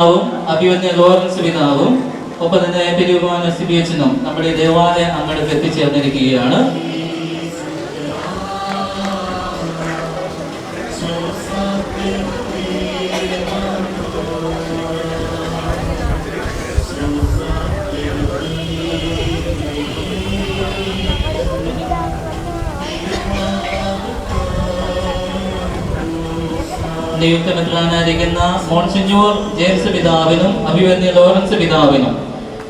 അഭിവന്യ ലോറൻസ് പിതാവും ഒപ്പം തന്നെ പെരുമാന സിബിയച്ചനും നമ്മുടെ ദേവാലയ അങ്കണത്തിൽ എത്തിച്ചേർന്നിരിക്കുകയാണ്. നിയുക്ത മെത്രാനായിരിക്കുന്ന മോൺസിഞ്ഞൂർ ജെയിംസ് പിതാവിനും അഭിവന്യ ലോറൻസ് പിതാവിനും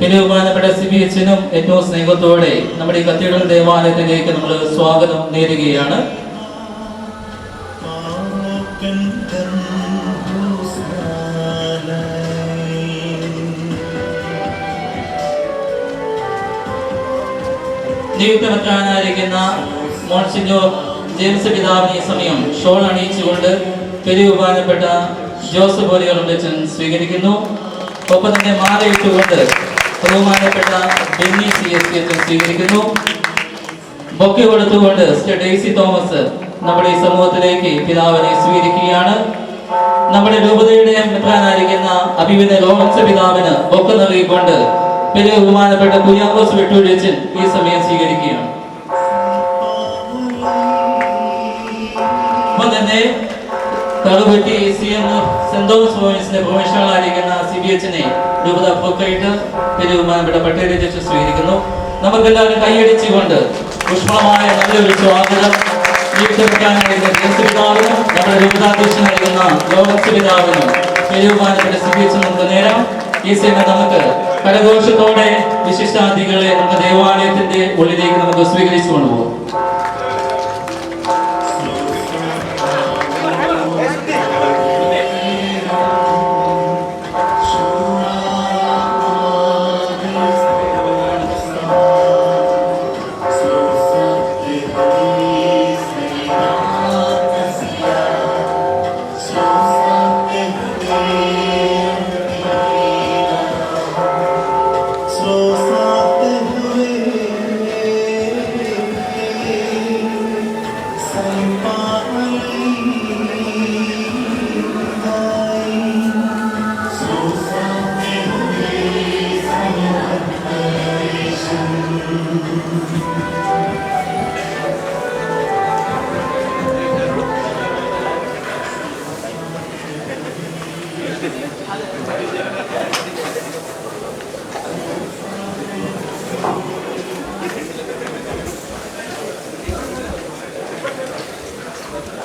ബഹുമാനപ്പെട്ട സിബിയച്ചനും ഏറ്റവും സ്നേഹത്തോടെ നമ്മുടെ ഈ കത്തീഡ്രൽ ദേവാലയത്തിലേക്ക് നമ്മൾ സ്വാഗതം നേരുകയാണ്. നിയുക്ത മെത്രാനായിരിക്കുന്ന മോൺസിഞ്ഞൂർ ജെയിംസ് പിതാവിന് ഈ സമയം ഷോൾ അണിയിച്ചുകൊണ്ട് ബഹുമാനപ്പെട്ട ജോസഫ് പോലെയുള്ളച്ചൻ സ്വീകരിക്കുന്നു. ഒപ്പം തന്നെ മാലയിട്ടുകൊണ്ട് ബഹുമാനപ്പെട്ട ബെന്നി CSK അച്ഛൻ സ്വീകരിക്കുന്നു. ബൊക്കെ കൊടുത്തുകൊണ്ട് സിസ്റ്റർ ഡെയ്സി തോമസ് നമ്മുടെ ഈ സമൂഹത്തിലേക്ക് പിതാവിനെ സ്വീകരിക്കുകയാണ്. നമ്മുടെ രൂപതയുടെ മെത്രാനായിരിക്കുന്ന അഭിവന്യ ലോറൻസ് പിതാവിന് ബൊക്കെ നൽകിക്കൊണ്ട് ബഹുമാനപ്പെട്ട കുര്യാക്കോസ് വെട്ടൂഴച്ചൻ ഈ സമയം സ്വീകരിക്കുകയാണ്. ഒപ്പം തന്നെ കറുപറ്റി സെന്റ് തോമസ് പ്രോവിൻസിന്റെ പ്രൊഫഷണലായിരിക്കുന്ന സിബിയച്ചനെ രൂപത പൊക്കയിട്ട് ബഹുമാനപ്പെട്ട പട്ടേലച്ചൻ സ്വീകരിക്കുന്നു. നമുക്കെല്ലാവരും കൈയടിച്ചുകൊണ്ട് പുഷ്പമായ നല്ലൊരു സ്വാഗതം പിതാവിനും നമ്മുടെ രൂപതാധ്യക്ഷനായിരിക്കുന്ന ലോറൻസ് പിതാവിനും ബഹുമാനപ്പെട്ട സിബിയച്ചൻ നമുക്ക് നേരം. ഈ സമയം നമുക്ക് കരഘോഷത്തോടെ വിശിഷ്ടാതിഥികളെ നമുക്ക് ദേവാലയത്തിന്റെ ഉള്ളിലേക്ക് നമുക്ക് സ്വീകരിച്ചു കൊണ്ടുപോകും.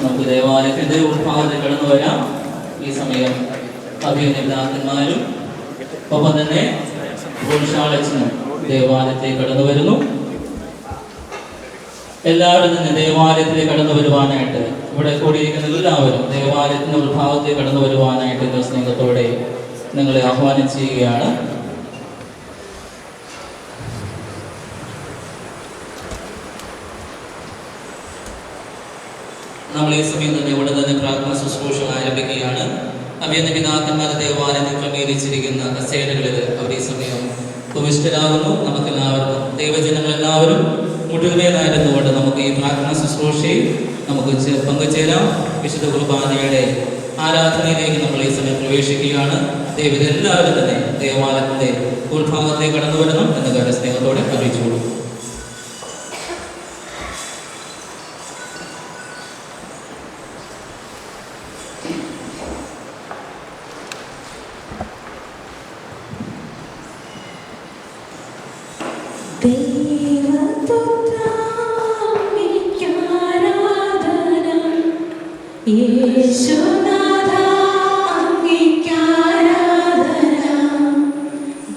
നമുക്ക് ദേവാലയത്തിന്റെ ഉൾഭാഗത്ത് കടന്നു വരാം. ഈ സമയം അഭിനേതാക്കന്മാരും ഒപ്പം തന്നെ ഗോൾഷാളച്ചനും ദേവാലയത്തിലേക്ക് കടന്നു വരുന്നു. എല്ലാവരും തന്നെ ദേവാലയത്തിലേക്ക് കടന്നു വരുവാനായിട്ട്, ഇവിടെ കൂടിയിരിക്കുന്ന എല്ലാവരും ദേവാലയത്തിന്റെ ഉൾഭാഗത്തേക്ക് കടന്നു വരുവാനായിട്ട് സ്നേഹത്തോടെ നിങ്ങളെ ആഹ്വാനം ചെയ്യുകയാണ്. നമ്മൾ ഈ സമയം തന്നെ ഇവിടെ തന്നെ പ്രാർത്ഥന ശുശ്രൂഷ ആരംഭിക്കുകയാണ്. അഭിയന്യ പിതാക്കന്മാരുടെ ദേവാലയത്തിൽ ക്രമീകരിച്ചിരിക്കുന്ന കസേരകളിൽ അവർ ഈ സമയം ഭൂമിഷ്ഠരാകുന്നു. നമുക്കെല്ലാവർക്കും ദൈവജനങ്ങളെല്ലാവരും മുഴുവനായിരുന്നുകൊണ്ട് നമുക്ക് ഈ പ്രാർത്ഥന ശുശ്രൂഷയിൽ നമുക്ക് പങ്കുചേരാം. വിശുദ്ധ കുർബാനയുടെ ആരാധനയിലേക്ക് നമ്മൾ ഈ സമയം പ്രവേശിക്കുകയാണ്. ദൈവരെല്ലാവരും തന്നെ ദേവാലയത്തിന്റെ ഉൾഭാഗത്തേക്ക് കടന്നു വരണം എന്ന കാര്യം സ്നേഹത്തോടെ അറിയിച്ചോളൂ.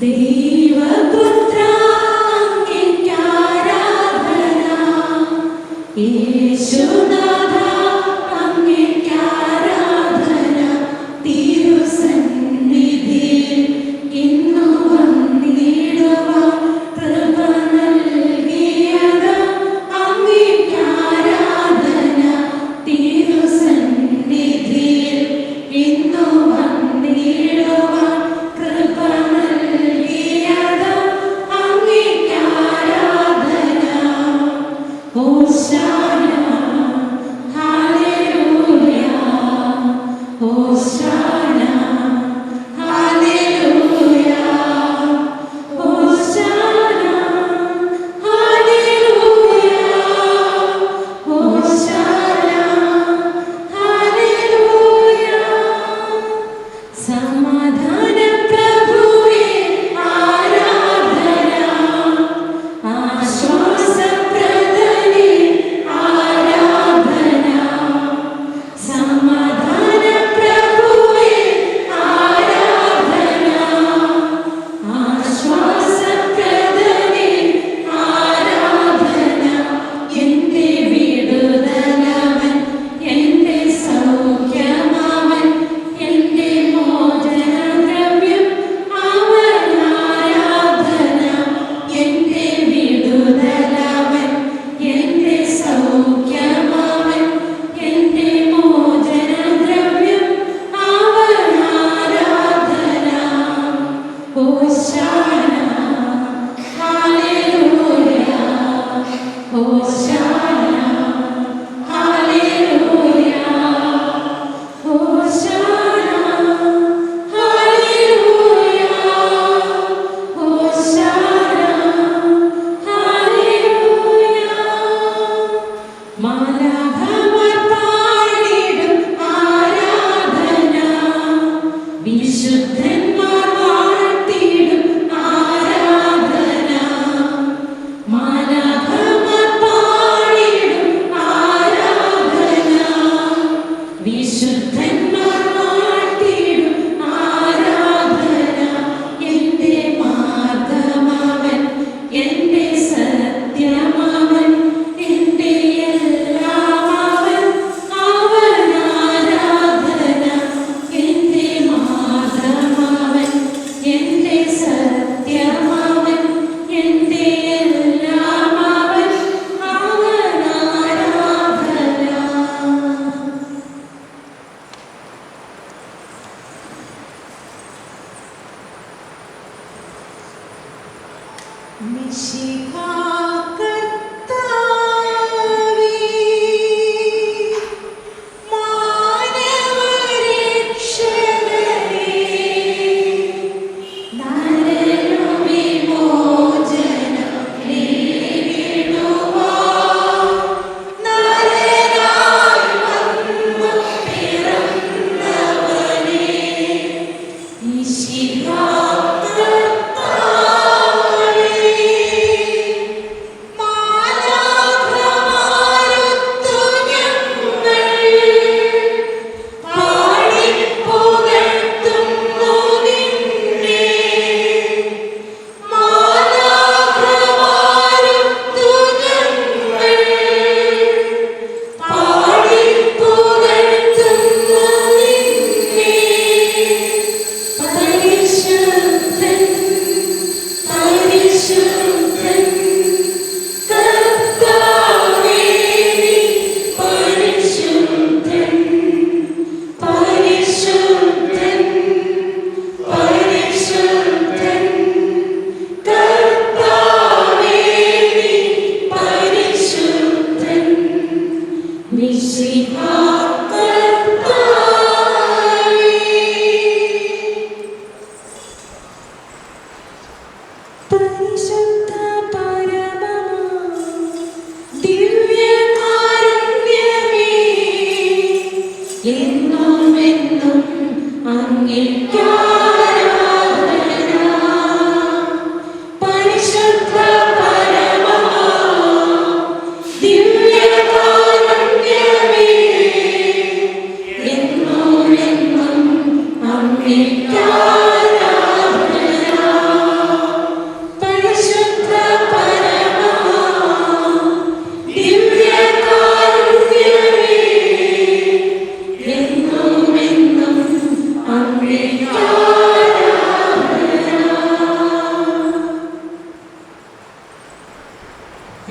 ദൈവപുത്ര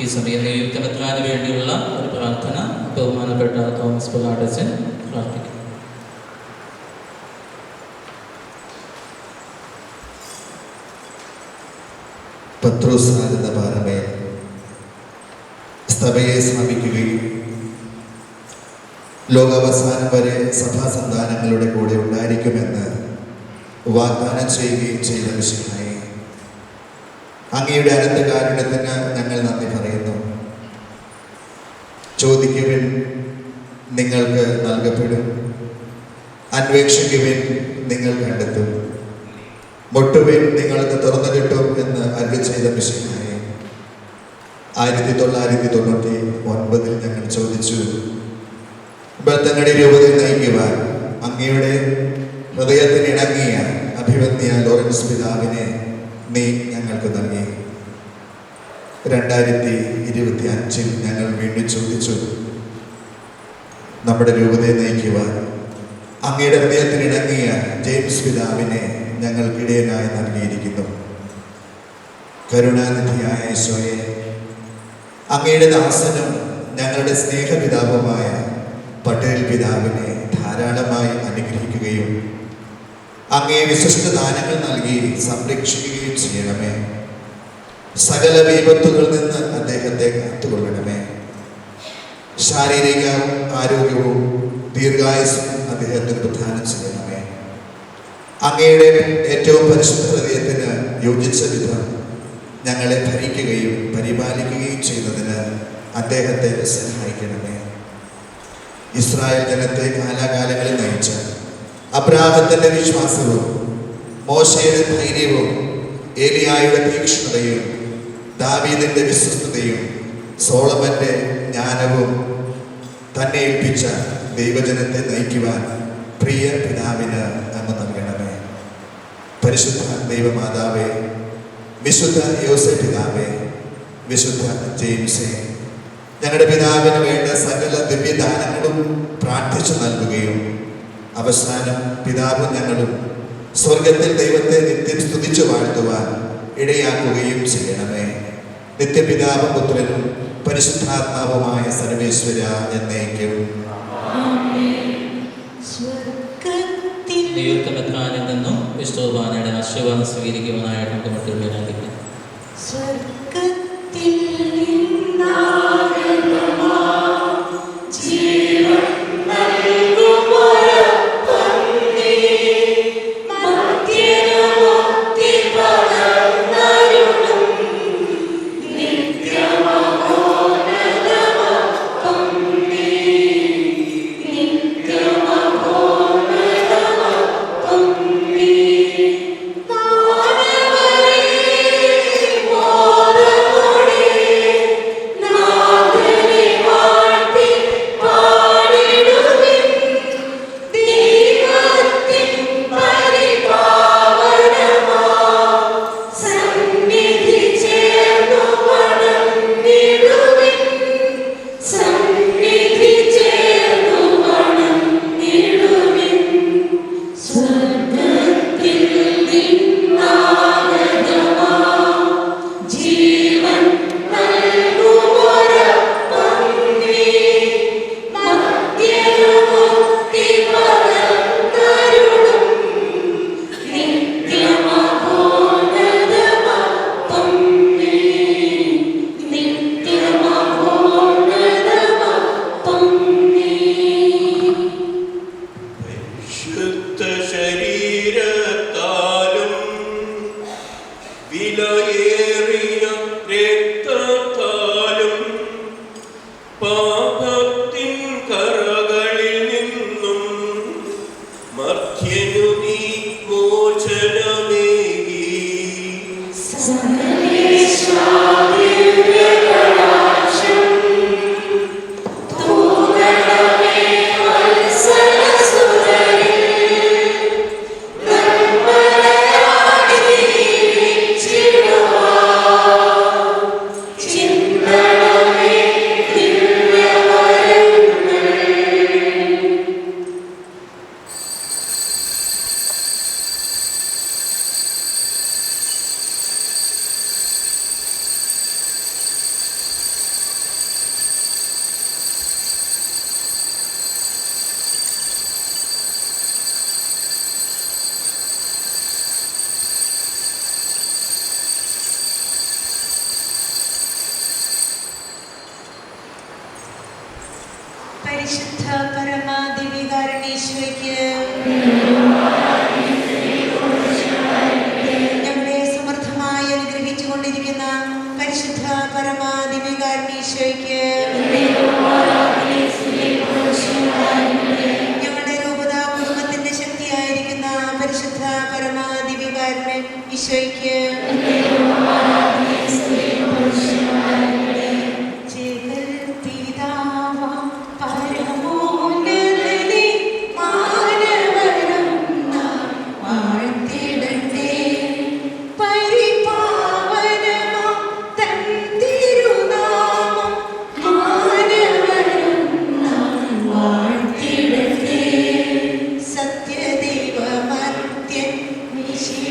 ഈ സമയം നിയുക്തമെത്രാന് വേണ്ടിയുള്ള ഒരു പ്രാർത്ഥന ബഹുമാനപ്പെട്ട തോമസ് പുലാടച്ചൻ പ്രാർത്ഥിക്കും. പത്രോസ് ആകുന്ന പാറമേ സഭയെ സ്ഥാപിക്കുകയും ലോകാവസാനം വരെ സഭാസന്താനങ്ങളുടെ കൂടെ ഉണ്ടായിരിക്കുമെന്ന് വാഗ്ദാനം ചെയ്യുകയും ചെയ്ത വിശുദ്ധായി അങ്ങയുടെ അനന്ത കാരുണ്യത്തിന് ഞങ്ങൾ നന്ദി പറയുന്നു. ചോദിക്കുവിൻ, നിങ്ങൾക്ക് നൽകപ്പെടും; അന്വേഷിക്കുവിൻ, നിങ്ങൾ കണ്ടെത്തും; മുട്ടുവിൻ, നിങ്ങൾക്ക് തുറന്നു കിട്ടും എന്ന് അരുളി ചെയ്ത വിശുദ്ധായി 1999 ഞങ്ങൾ ചോദിച്ചു, ബത്തങ്ങളുടെ രൂപതയിൽ നയിക്കുവാൻ അങ്ങയുടെ ഹൃദയത്തിന് ഇണങ്ങിയ അഭിവന്യ ലോറൻസ് പിതാവിനെ നീ ഞങ്ങൾക്ക് നൽകി. 2025 ഞങ്ങൾ വീണ്ടും ചോദിച്ചു, നമ്മുടെ രൂപതയെ നയിക്കുവാൻ അങ്ങയുടെ ഹൃദയത്തിന് ഇണങ്ങിയ ജെയിംസ് പിതാവിനെ ഞങ്ങൾക്കിടയനായി നൽകിയിരിക്കുന്നു. കരുണാനിധിയായ ഈശോയെ, അങ്ങയുടെ ദാസനും ഞങ്ങളുടെ സ്നേഹപിതാവുമായ പട്ടേൽ പിതാവിനെ ധാരാളമായി അനുഗ്രഹിക്കുകയും അങ്ങേ വിശിഷ്ട ദാനങ്ങൾ നൽകി സംരക്ഷിക്കുകയും ചെയ്യണമേ. സകല വിപത്തുകളിൽ നിന്ന് അദ്ദേഹത്തെ കാത്തുകൊള്ളണമേ. ശാരീരിക ആരോഗ്യവും ദീർഘായുസ്സും അദ്ദേഹത്തിന് പ്രദാനം ചെയ്യണമേ. അങ്ങയുടെ ഏറ്റവും പരിശുദ്ധ ഹൃദയത്തിന് യോജിച്ച വിധം ഞങ്ങളെ ഭരിക്കുകയും പരിപാലിക്കുകയും ചെയ്യുന്നതിന് അദ്ദേഹത്തെ സഹായിക്കണമേ. ഇസ്രായേൽ ജനത്തെ കാലാകാലങ്ങളിൽ നയിച്ച അബ്രാഹത്തിന്റെ വിശ്വാസവും മോശയുടെ ധൈര്യവും ഏലിയായുടെ തീക്ഷ്ണതയും ദാവീദിന്റെ വിശ്വസ്തതയും സോളമന്റെ ജ്ഞാനവും തന്നെ ഏൽപ്പിച്ച ദൈവജനത്തെ നയിക്കുവാൻ പ്രിയ പിതാവിന് അങ്ങ് നൽകണമേ. പരിശുദ്ധ ദൈവമാതാവേ, വിശുദ്ധ യോസേഫ് പിതാവേ, വിശുദ്ധ ജെയിംസേ, ഞങ്ങളുടെ പിതാവിന് വേണ്ട സകല ദിവ്യദാനങ്ങളും പ്രാർത്ഥിച്ചു നൽകുകയും അവസാനം പിതാവും ഞങ്ങളും സ്വർഗത്തിൽ ദൈവത്തെ നിത്യം സ്തുതിച്ചു വാഴ്ത്തുവാൻ ഇടയാക്കുകയും ചെയ്യണമേ. നിത്യപിതാവും പുത്രനും പരിശുദ്ധാത്മാവുമായ സർവേശ്വര എന്നേക്കും. ദൈവത്തിനെത്രാനിൽ നിന്നും വിഷ്ണുബാനയുടെ ആശീർവാദം സ്വീകരിക്കുവാനായിട്ട് നമുക്ക് മറ്റുള്ളവരായിരിക്കും. പരിശുദ്ധ പരമാദിവികാരണീശ്വരയ്ക്ക് ഞങ്ങളെ സമർത്ഥമായി അനുഗ്രഹിച്ചു കൊണ്ടിരിക്കുന്ന പരിശുദ്ധ പരമാദിവികാരണീശ്വരയ്ക്ക് ഞങ്ങളുടെ രൂപത കുടുംബത്തിന്റെ ശക്തിയായിരിക്കുന്ന പരിശുദ്ധ പരമാദിവികാരണ ഈശോയ്ക്ക് സത്യദൈവമർത്യൻ മിശിഹാനാഥൻ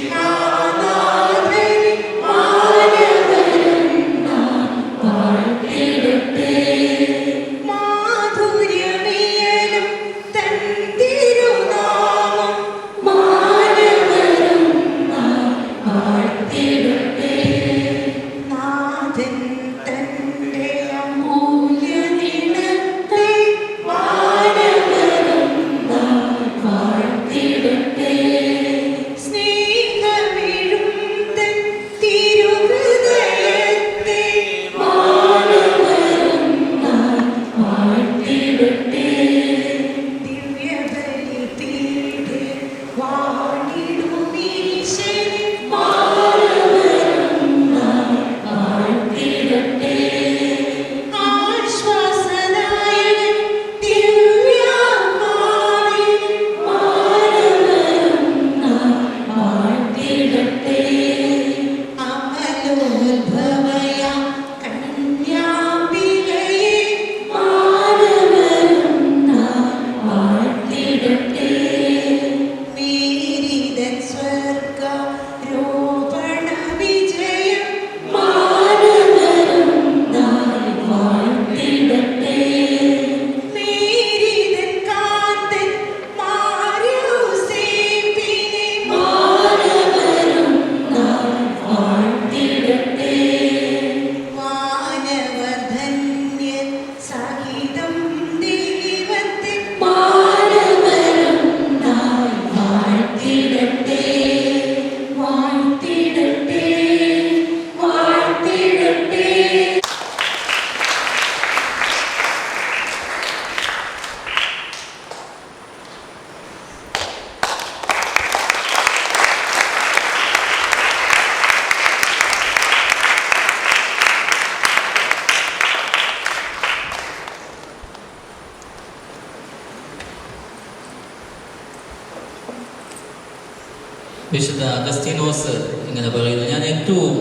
വിശുദ്ധ അഗസ്തീനോസ് ഇങ്ങനെ പറയുന്നു, ഞാൻ ഏറ്റവും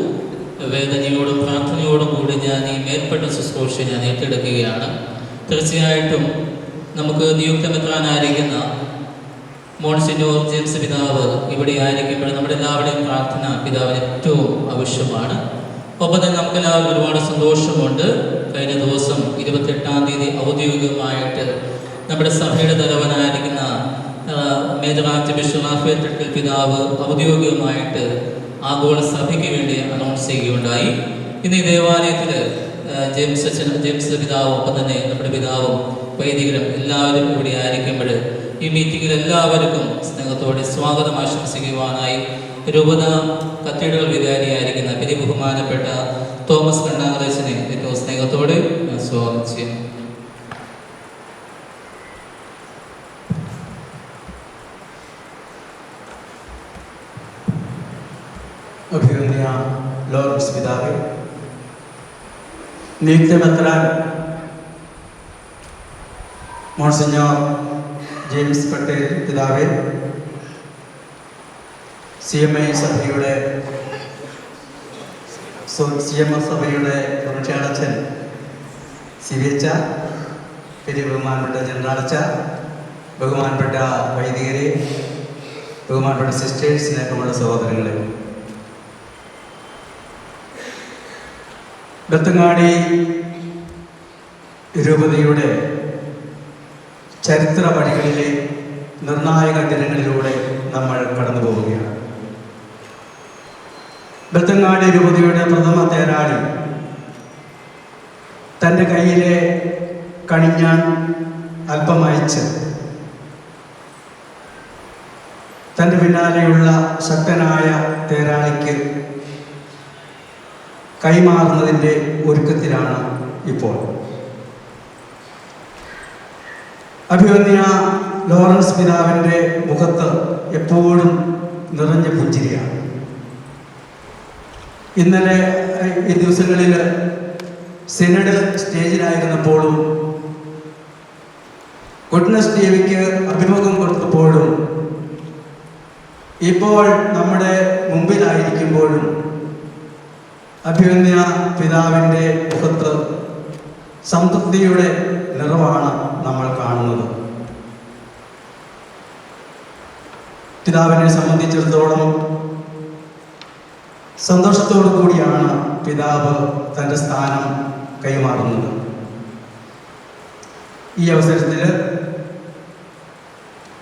വേദനയോടും പ്രാർത്ഥനയോടും കൂടി ഞാൻ ഈ മേൽപ്പെട്ട ശുശ്രൂഷ ഞാൻ ഏറ്റെടുക്കുകയാണ്. തീർച്ചയായിട്ടും നമുക്ക് നിയുക്തമെത്താനായിരിക്കുന്ന മോൺസിനോർ ജെയിംസ് പിതാവ് ഇവിടെ ആയിരിക്കുമ്പോൾ നമ്മുടെ എല്ലാവരുടെയും പ്രാർത്ഥന പിതാവിന് ഏറ്റവും ആവശ്യമാണ്. ഒപ്പം തന്നെ നമുക്കെല്ലാവർക്കും ഒരുപാട് സന്തോഷമുണ്ട്. കഴിഞ്ഞ ദിവസം 28-ാം തീയതി ഔദ്യോഗികമായിട്ട് നമ്മുടെ സഭയുടെ തലവനായിരിക്കുന്ന major arch bishop Raphael Thattil പിതാവ് ഔദ്യോഗികമായിട്ട് ആഗോള സഭയ്ക്ക് വേണ്ടി അനൗൺസ് ചെയ്യുകയുണ്ടായി. ഇന്ന് ഈ ദേവാലയത്തിൽ ജെയിംസ് പിതാവും ഒപ്പം തന്നെ നമ്മുടെ പിതാവും വൈദികരും എല്ലാവരും ഇവിടെ ആയിരിക്കുമ്പോൾ ഈ മീറ്റിങ്ങിൽ എല്ലാവർക്കും സ്നേഹത്തോടെ സ്വാഗതം ആശംസിക്കുവാനായി രൂപത കത്തീഡ്രൽ വികാരിയായിരിക്കുന്ന ബഹുമാനപ്പെട്ട തോമസ് കണ്ണാങ്കലച്ചനെ ഏറ്റവും സ്നേഹത്തോടെ സ്വാഗതം ചെയ്യുന്നു. അഭിനന്ദ ലോറൻസ് പിതാവ്, നിയുക്തമെത്രാൻ മോൺസിഞ്ഞോർ ജെയിംസ് പട്ടേൽ പിതാവ്, CMI സഭയുടെ സഭയുടെ പ്രമുഖാളച്ചൻ CVH, ബഹുമാനപ്പെട്ട ജനറാളച്ച, ബഹുമാനപ്പെട്ട വൈദികരെ, ബഹുമാനപ്പെട്ട സിസ്റ്റേഴ്സിനൊക്കെയുള്ള സഹോദരങ്ങളെ, ബത്തങ്ങാടി രൂപതയുടെ ചരിത്ര വഴികളിലെ നിർണായക ദിനങ്ങളിലൂടെ നമ്മൾ കടന്നു പോവുകയാണ്. ബത്തങ്ങാടി രൂപതയുടെ പ്രഥമ തേരാളി തൻ്റെ കയ്യിലെ കണിഞ്ഞാൻ അല്പം അയച്ച് തൻ്റെ പിന്നാലെയുള്ള ശക്തനായ തേരാളിക്ക് കൈമാറുന്നതിൻ്റെ ഒരുക്കത്തിലാണ് ഇപ്പോൾ. അഭിവന്യ ലോറൻസ് പിതാവിൻ്റെ മുഖത്ത് എപ്പോഴും നിറഞ്ഞ പുഞ്ചിരിയാണ്. ഇന്നലെ ഈ ദിവസങ്ങളിൽ സിനഡ് സ്റ്റേജിലായിരുന്നപ്പോഴും ഗുഡ്നസ് ടിവിക്ക് അഭിമുഖം കൊടുത്തപ്പോഴും ഇപ്പോൾ നമ്മുടെ മുമ്പിലായിരിക്കുമ്പോഴും അഭിവന്യ പിതാവിൻ്റെ മുഖത്ത് സംതൃപ്തിയുടെ നിറവാണ് നമ്മൾ കാണുന്നത്. പിതാവിനെ സംബന്ധിച്ചിടത്തോളം സന്തോഷത്തോടു കൂടിയാണ് പിതാവ് തൻ്റെ സ്ഥാനം കൈമാറുന്നത്. ഈ അവസരത്തിൽ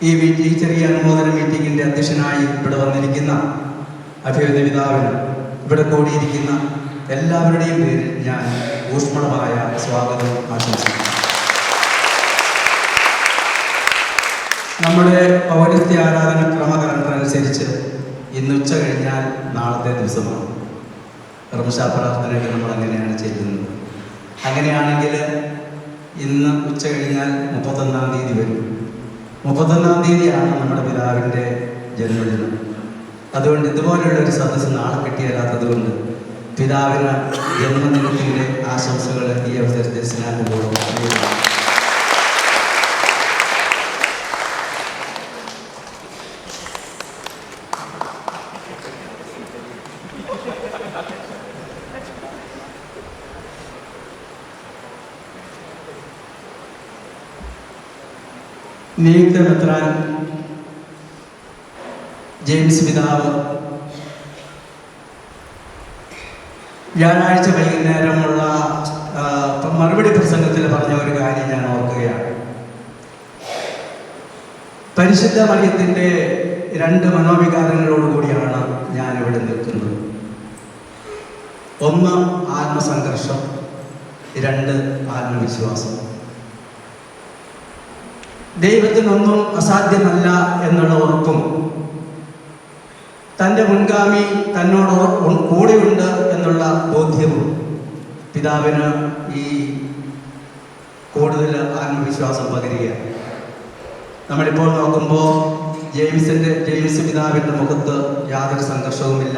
ഈ ചെറിയ അനുമോദന മീറ്റിങ്ങിൻ്റെ അധ്യക്ഷനായി ഇവിടെ വന്നിരിക്കുന്ന അഭിവന്യ പിതാവിന് ഇവിടെ കൂടിയിരിക്കുന്ന എല്ലാവരുടെയും പേരിൽ ഞാൻ ഊഷ്മളമായ സ്വാഗതം ആശംസിക്കുന്നു. നമ്മുടെ പൗരസ്ത്യ ആരാധന ക്രമകലണ്ടർ അനുസരിച്ച് ഇന്ന് ഉച്ച കഴിഞ്ഞാൽ നാളത്തെ ദിവസമാണ്. റംസാ പ്രാർത്ഥനയ്ക്ക് നമ്മൾ അങ്ങനെയാണ് ചെയ്യുന്നത്. അങ്ങനെയാണെങ്കിൽ ഇന്ന് ഉച്ച കഴിഞ്ഞാൽ 31-ാം തീയതി വരും. 31-ാം തീയതിയാണ് നമ്മുടെ പിതാവിൻ്റെ ജന്മദിനം. അതുകൊണ്ട് ഇതുപോലെയുള്ളൊരു സദസ്സ് നാളെ കിട്ടിയല്ലാത്തത് കൊണ്ട് പിതാവിന് ജന്മദിനത്തിൻ്റെ ആശംസകൾ ഈ അവസരത്തിൽ സ്നേഹപൂർവ്വം അറിയിക്കുന്നു. നിയുക്തമെത്രാൻ ജെയിംസ് പിതാവ് വ്യാഴാഴ്ച വൈകുന്നേരമുള്ള മറുപടി പ്രസംഗത്തിൽ പറഞ്ഞ ഒരു കാര്യം ഞാൻ ഓർക്കുകയാണ്. പരിശുദ്ധ മറിയത്തിൻ്റെ 2 മനോവികാരങ്ങളോടുകൂടിയാണ് ഞാനിവിടെ നിൽക്കുന്നത്. 1 ആത്മസംഘർഷം, 2 ആത്മവിശ്വാസം. ദൈവത്തിനൊന്നും അസാധ്യമല്ല എന്നുള്ള ഉറപ്പും തൻ്റെ മുൻഗാമി തന്നോട് കൂടെയുണ്ട് എന്നുള്ള ബോധ്യവും പിതാവിന് ഈ കൂടുതൽ ആത്മവിശ്വാസം പകരുകയാണ്. നമ്മളിപ്പോൾ നോക്കുമ്പോൾ ജെയിംസ് പിതാവിൻ്റെ മുഖത്ത് യാതൊരു സംഘർഷവുമില്ല.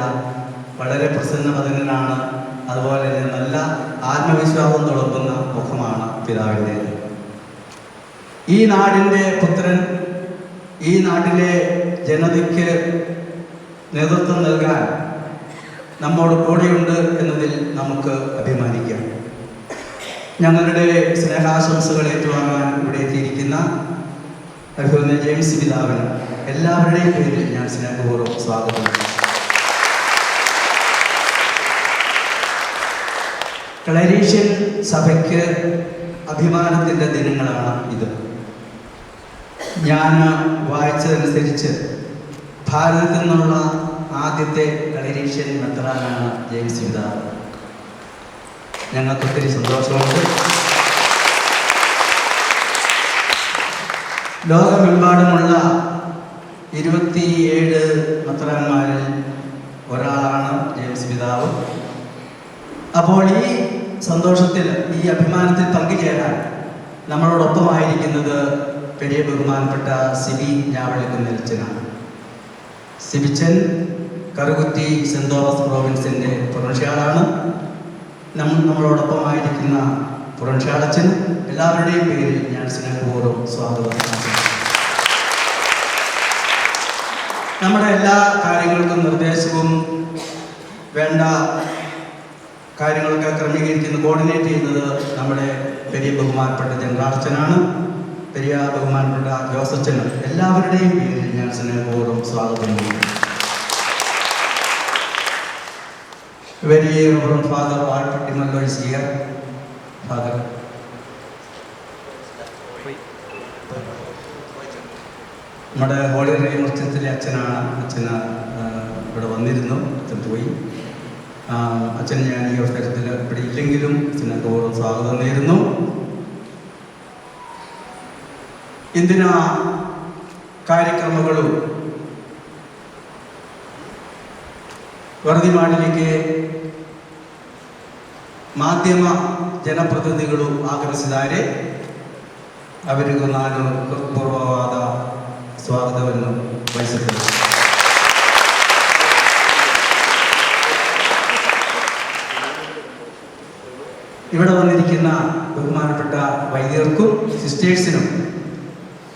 വളരെ പ്രസന്നവദനാണ്. അതുപോലെ തന്നെ നല്ല ആത്മവിശ്വാസം തുളുമ്പുന്ന മുഖമാണ് പിതാവിൻ്റേത്. ഈ നാടിൻ്റെ പുത്രൻ, ഈ നാട്ടിലെ ജനതയ്ക്ക് നേതൃത്വം നൽകാൻ നമ്മോട് കൂടെയുണ്ട് എന്നതിൽ നമുക്ക് അഭിമാനിക്കാം. ഞങ്ങളുടെ സ്നേഹാശംസകൾ ഏറ്റുവാങ്ങാൻ ഇവിടെ എത്തിയിരിക്കുന്ന അഭിനന്ദ ജെയിംസ് പിതാവിന് എല്ലാവരുടെയും പേരിൽ ഞാൻ സ്നേഹപൂർവ്വം സ്വാഗതം. ക്ലരീഷ്യൻ സഭയ്ക്ക് അഭിമാനത്തിൻ്റെ ദിനങ്ങളാണ് ഇത്. ഞാൻ വായിച്ചതനുസരിച്ച് ഭാരതത്തിൽ നിന്നുള്ള ആദ്യത്തെ ക്ലരീഷ്യൻ മെത്രാനാണ് ജെയിംസ് പിതാവ്. ഞങ്ങൾക്ക് ഒത്തിരി സന്തോഷമുണ്ട്. ലോകമെമ്പാടുമുള്ള 27 മെത്രാന്മാരിൽ ഒരാളാണ് ജെയിംസ് പിതാവ്. അപ്പോൾ ഈ സന്തോഷത്തിൽ, ഈ അഭിമാനത്തിൽ പങ്കുചേരാൻ നമ്മളോടൊപ്പമായിരിക്കുന്നത് പെരിയ ബഹുമാനപ്പെട്ട സിബി ഞാവള്ളിക്കുന്നച്ചനാണ്. സിബിച്ചൻ കറുകുറ്റി സെൻറ് തോമസ് പ്രോവിൻസിൻ്റെ പ്രൊവിൻഷ്യാളാണ്. നമ്മളോടൊപ്പമായിരിക്കുന്ന പ്രൊവിൻഷ്യാളച്ചൻ എല്ലാവരുടെയും പേരിൽ ഞാൻ സ്നേഹപൂർവ്വം സ്വാഗതം. നമ്മുടെ എല്ലാ കാര്യങ്ങൾക്കും നിർദ്ദേശവും വേണ്ട കാര്യങ്ങളൊക്കെ ക്രമീകരിക്കുന്ന, കോർഡിനേറ്റ് ചെയ്യുന്നത് നമ്മുടെ പെരിയ ബഹുമാനപ്പെട്ട ജനറാർച്ചനാണ്. പെരിയ ബഹുമാനപ്പെട്ട ജോസച്ചനും എല്ലാവരുടെയും പേരിൽ ഞാൻ സ്നേഹപൂർവ്വം സ്വാഗതം ചെയ്യുന്നു. വെരി റവറൻഡ് ഫാദർ വാൾപട്ടിമല്ലോ ഈസ് ഹിയർ. ഫാദർ നമ്മുടെ ഹോളി റേ മർച്ചത്തിലെ അച്ഛനാണ്. അച്ഛന് ഇവിടെ വന്നിരുന്നു, അച്ഛൻ പോയി. അച്ഛൻ ഞാൻ ഈ അവസരത്തിൽ ഇവിടെ ഇല്ലെങ്കിലും സ്നേഹപൂർവ്വം സ്വാഗതം നേരുന്നു. ഇന്ദിന കാര്യക്രമങ്ങളും വറുതിമാടിലേക്ക് മാധ്യമ ಜನಪ್ರತಿನಿಧಿಗಳು ಆಗಮಿಸಿದ್ದಾರೆ. ಅವರಿಗೂ ನಾನು ಪೂರ್ವವಾದ ಸ್ವಾಗತವನ್ನು ಬಯಸುತ್ತೇನೆ. ഇവിടെ വന്നിരിക്കുന്ന ബഹുമാനപ്പെട്ട വൈദികർക്കും സിസ്റ്റേഴ്സിനും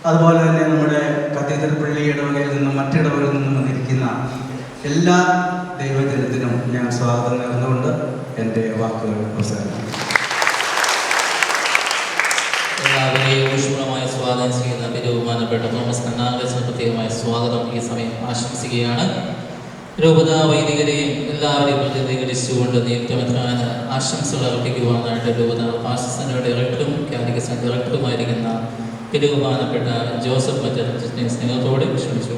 അതുപോലെ തന്നെ നമ്മുടെ കത്തീഡ്രൽ പള്ളി ഇടവകയിൽ നിന്നും മറ്റിടവകളിൽ നിന്നും വന്നിരിക്കുന്ന എല്ലാ ദൈവജനത്തിനും ഞാൻ സ്വാഗതം നേർന്നുകൊണ്ട് എൻ്റെ വാക്കുകൾ അവസാനിപ്പിക്കുന്നു. എല്ലാവരെയും ഊഷ്മളമായ സ്വാഗതം ചെയ്യുന്ന ബഹുമാനപ്പെട്ട തോമസ് കണ്ണാങ്കലിന് പ്രത്യേകമായ സ്വാഗതം ഈ സമയം ആശംസിക്കുകയാണ്. രൂപത വൈദികരെയും എല്ലാവരെയും പ്രതിനിധീകരിച്ചുകൊണ്ട് നിയുക്തമെത്രാൻ ആശംസകൾ അർപ്പിക്കുവാനായിട്ട് രൂപത പാസ്റ്റർ ഡയറക്ടറും കാലിക്കസ് ഡയറക്ടറുമായിരിക്കുന്ന ബഹുമാനപ്പെട്ട ജോസഫ് മറ്റേ സ്നേഹത്തോടെ ക്ഷണിച്ചു.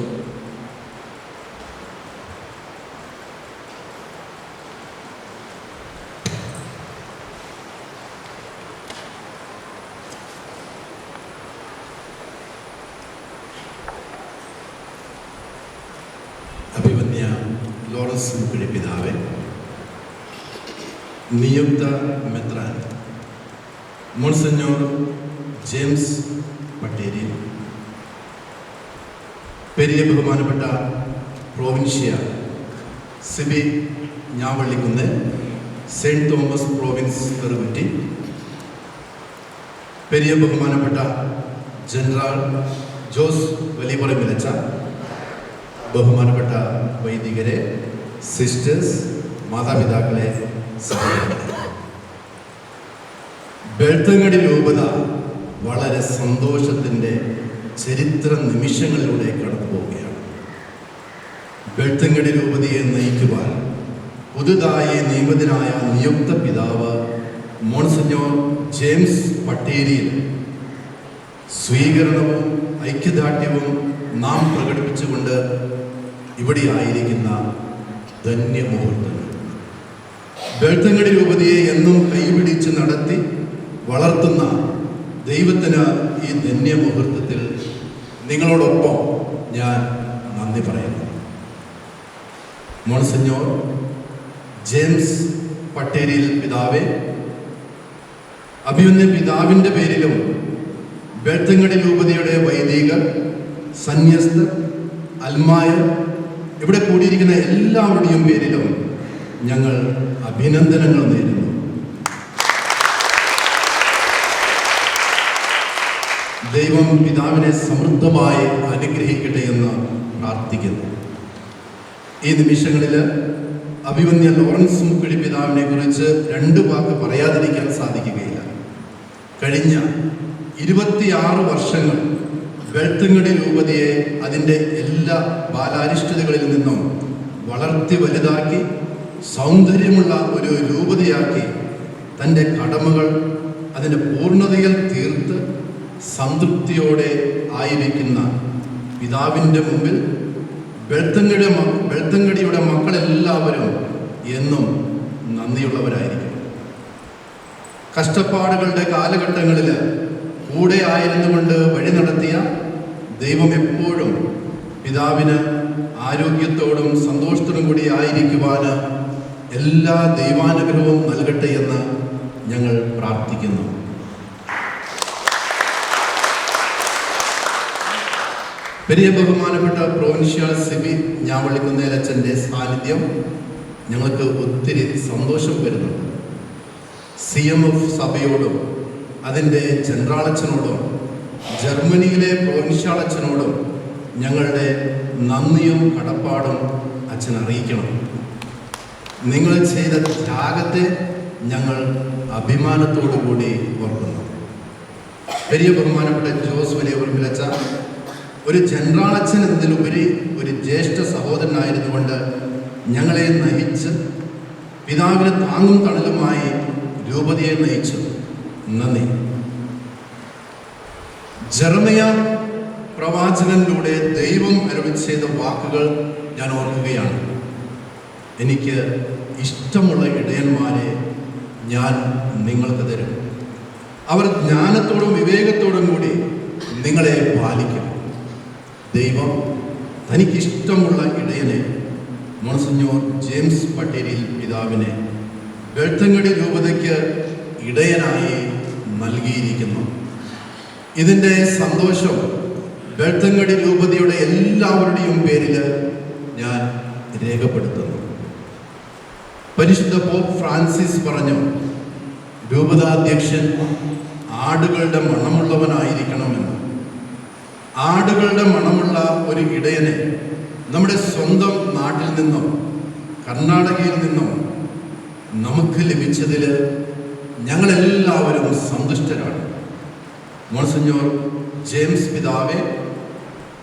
അഭിമന്യ ലോറൻസ് മുക്കുഴി പിതാവേ, നിയുക്ത മെത്രാൻ മോൺസിഞ്ഞോർ ജെയിംസ് പട്ടേരി, പെരിയ ബഹുമാനപ്പെട്ട പ്രോവിൻഷ്യ Sibi Njavallikunnu, saint Thomas province Karukutty, പെരിയ ബഹുമാനപ്പെട്ട ജനറൽ ജോസ് വലിയപറമ്പിലച്ച, ബഹുമാനപ്പെട്ട വൈദികരെ, സിസ്റ്റേഴ്സ്, മാതാപിതാക്കളെ, സഹോദരങ്ങളെ, ബെൽത്തങ്ങടി രൂപത വളരെ സന്തോഷത്തിൻ്റെ ചരിത്ര നിമിഷങ്ങളിലൂടെ കടന്നു പോവുകയാണ്. ബെൽത്തങ്ങടി രൂപതയെ നയിക്കുവാൻ പുതുതായി നിയമിതനായ നിയുക്ത പിതാവ് മോൺസിഞ്ഞോർ ജെയിംസ് പട്ടേരിയിൽ സ്വീകരണവും ഐക്യദാർഢ്യവും നാം പ്രകടിപ്പിച്ചുകൊണ്ട് ഇവിടെ ആയിരിക്കുന്ന ധന്യമുഹൂർത്തങ്ങൾ. ബെൽത്തങ്ങടി രൂപതയെ എന്നും കൈപിടിച്ച് നടത്തി വളർത്തുന്ന ദൈവത്തിന് ഈ ധന്യമുഹൂർത്തത്തിൽ നിങ്ങളോടൊപ്പം ഞാൻ നന്ദി പറയുന്നു. മോൺസിഞ്ഞോർ ജെയിംസ് പട്ടേരിയിൽ പിതാവേ, അഭിമന്യ പിതാവിൻ്റെ പേരിലും ബെൽത്തങ്ങടി രൂപതയുടെ വൈദികർ, സന്യസ്തർ, അൽമായർ, ഇവിടെ കൂടിയിരിക്കുന്ന എല്ലാവരുടെയും പേരിലും ഞങ്ങൾ അഭിനന്ദനങ്ങൾ നേരുന്നു. ദൈവം പിതാവിനെ സമൃദ്ധമായി അനുഗ്രഹിക്കട്ടെ എന്ന് പ്രാർത്ഥിക്കുന്നു. ഈ നിമിഷങ്ങളിൽ അഭിമന്യ ലോറൻസ് മുക്കുഴി പിതാവിനെ കുറിച്ച് 2 വാക്ക് പറയാതിരിക്കാൻ സാധിക്കുകയില്ല. കഴിഞ്ഞ 26 വർഷങ്ങൾ വെൽത്തുങ്കടി രൂപതയെ അതിൻ്റെ എല്ലാ ബാലാരിഷ്ടതകളിൽ നിന്നും വളർത്തി വലുതാക്കി സൗന്ദര്യമുള്ള ഒരു രൂപതയാക്കി തൻ്റെ കടമകൾ അതിൻ്റെ പൂർണ്ണതയിൽ തീർത്ത് സംതൃപ്തിയോടെ ആയിരിക്കുന്ന പിതാവിൻ്റെ മുമ്പിൽ വെൽത്തുങ്കടിയുടെ മക്കളെല്ലാവരും എന്നും നന്ദിയുള്ളവരായിരിക്കും. കഷ്ടപ്പാടുകളുടെ കാലഘട്ടങ്ങളിൽ കൂടെ ആയിരുന്നുകൊണ്ട് വഴി നടത്തിയ ദൈവം എപ്പോഴും പിതാവിന് ആരോഗ്യത്തോടും സന്തോഷത്തോടും കൂടി ആയിരിക്കുവാൻ എല്ലാ ദൈവാനുഗ്രഹവും നൽകട്ടെ എന്ന് ഞങ്ങൾ പ്രാർത്ഥിക്കുന്നു. വലിയ ബഹുമാനപ്പെട്ട പ്രൊവിൻഷ്യൽ സിബി ഞാവള്ളിക്കുന്നേലച്ചൻ്റെ സാന്നിധ്യം ഞങ്ങൾക്ക് ഒത്തിരി സന്തോഷം വരുന്നുണ്ട്. CMF സഭയോടും അതിൻ്റെ ജനറാളച്ചനോടും ജർമ്മനിയിലെ പ്രൊവിൻഷ്യാളച്ചനോടും ഞങ്ങളുടെ നന്ദിയും കടപ്പാടും അച്ഛൻ അറിയിക്കണം. നിങ്ങൾ ചെയ്ത ത്യാഗത്തെ ഞങ്ങൾ അഭിമാനത്തോടു കൂടി ഓർക്കുന്നു. വലിയ ബഹുമാനപ്പെട്ട ജോസ് വലിയ ഉറപ്പിലച്ച ഒരു ജനറാളച്ചൻ എന്നതിലുപരി ഒരു ജ്യേഷ്ഠ സഹോദരനായിരുന്നുകൊണ്ട് ഞങ്ങളെ നയിച്ച് പിതാവിന് താങ്ങും തണലുമായി രൂപതയെ നയിച്ചു. നന്ദി. ജെറമിയ പ്രവാചകനിലൂടെ ദൈവം അരുളി ചെയ്ത വാക്കുകൾ ഞാൻ ഓർക്കുകയാണ്. എനിക്ക് ഇഷ്ടമുള്ള ഇടയന്മാരെ ഞാൻ നിങ്ങൾക്ക് തരും. അവർ ജ്ഞാനത്തോടും വിവേകത്തോടും കൂടി നിങ്ങളെ പാലിക്കും. ദൈവം തനിക്കിഷ്ടമുള്ള ഇടയനെ മോൺസിഞ്ഞോർ ജെയിംസ് പട്ടേരിൽ പിതാവിനെ വെൽത്തുങ്കടി രൂപതയ്ക്ക് ഇടയനായി നൽകിയിരിക്കുന്നു. ഇതിൻ്റെ സന്തോഷം വെൽത്തുങ്കടി രൂപതയുടെ എല്ലാവരുടെയും പേരിൽ ഞാൻ രേഖപ്പെടുത്തുന്നു. പരിശുദ്ധ പോപ്പ് ഫ്രാൻസിസ് പറഞ്ഞു, രൂപതാധ്യക്ഷൻ ആടുകളുടെ മണമുള്ളവനായിരിക്കണമെന്ന്. ആടുകളുടെ മണമുള്ള ഒരു ഇടയനെ നമ്മുടെ സ്വന്തം നാട്ടിൽ നിന്നും കർണാടകയിൽ നിന്നും നമുക്ക് ലഭിച്ചതിൽ ഞങ്ങളെല്ലാവരും സന്തുഷ്ടരാണ്. മോൺസിഞ്ഞോർ ജെയിംസ് പിതാവെ,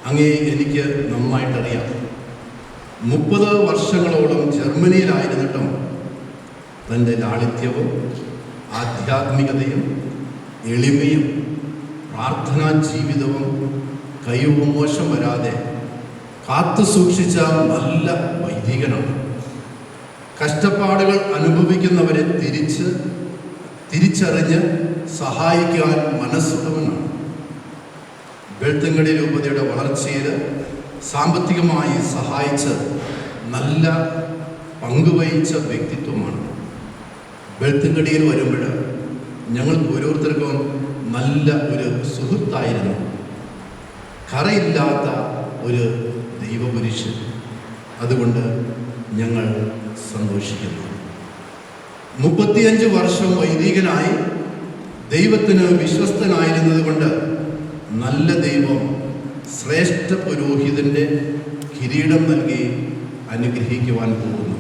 അങ്ങേ എനിക്ക് നന്നായിട്ടറിയാം. 30 വർഷങ്ങളോളം ജർമ്മനിയിലായിരുന്നിട്ടും തൻ്റെ ലാളിത്യവും ആധ്യാത്മികതയും എളിമയും പ്രാർത്ഥനാ ജീവിതവും കൈവും മോശം വരാതെ കാത്തു സൂക്ഷിച്ച നല്ല വൈദികനാണ്. കഷ്ടപ്പാടുകൾ അനുഭവിക്കുന്നവരെ തിരിച്ചറിഞ്ഞ് സഹായിക്കാൻ മനസ്സുള്ളവനാണ്. വെൽത്തുങ്കടി രൂപതയുടെ വളർച്ചയിൽ സാമ്പത്തികമായി സഹായിച്ച് നല്ല പങ്കുവഹിച്ച വ്യക്തിത്വമാണ്. വെൽത്തുങ്കടിയിൽ വരുമ്പോൾ ഞങ്ങൾക്ക് ഓരോരുത്തർക്കും നല്ല ഒരു സുഹൃത്തായിരുന്നു. കറയില്ലാത്ത ഒരു ദൈവപുരുഷൻ. അതുകൊണ്ട് ഞങ്ങൾ സന്തോഷിക്കുന്നു. 35 വർഷം വൈദികനായി ദൈവത്തിന് വിശ്വസ്തനായിരുന്നത് കൊണ്ട് നല്ല ദൈവം ശ്രേഷ്ഠ പുരോഹിതൻ്റെ കിരീടം നൽകി അനുഗ്രഹിക്കുവാൻ പോകുന്നു.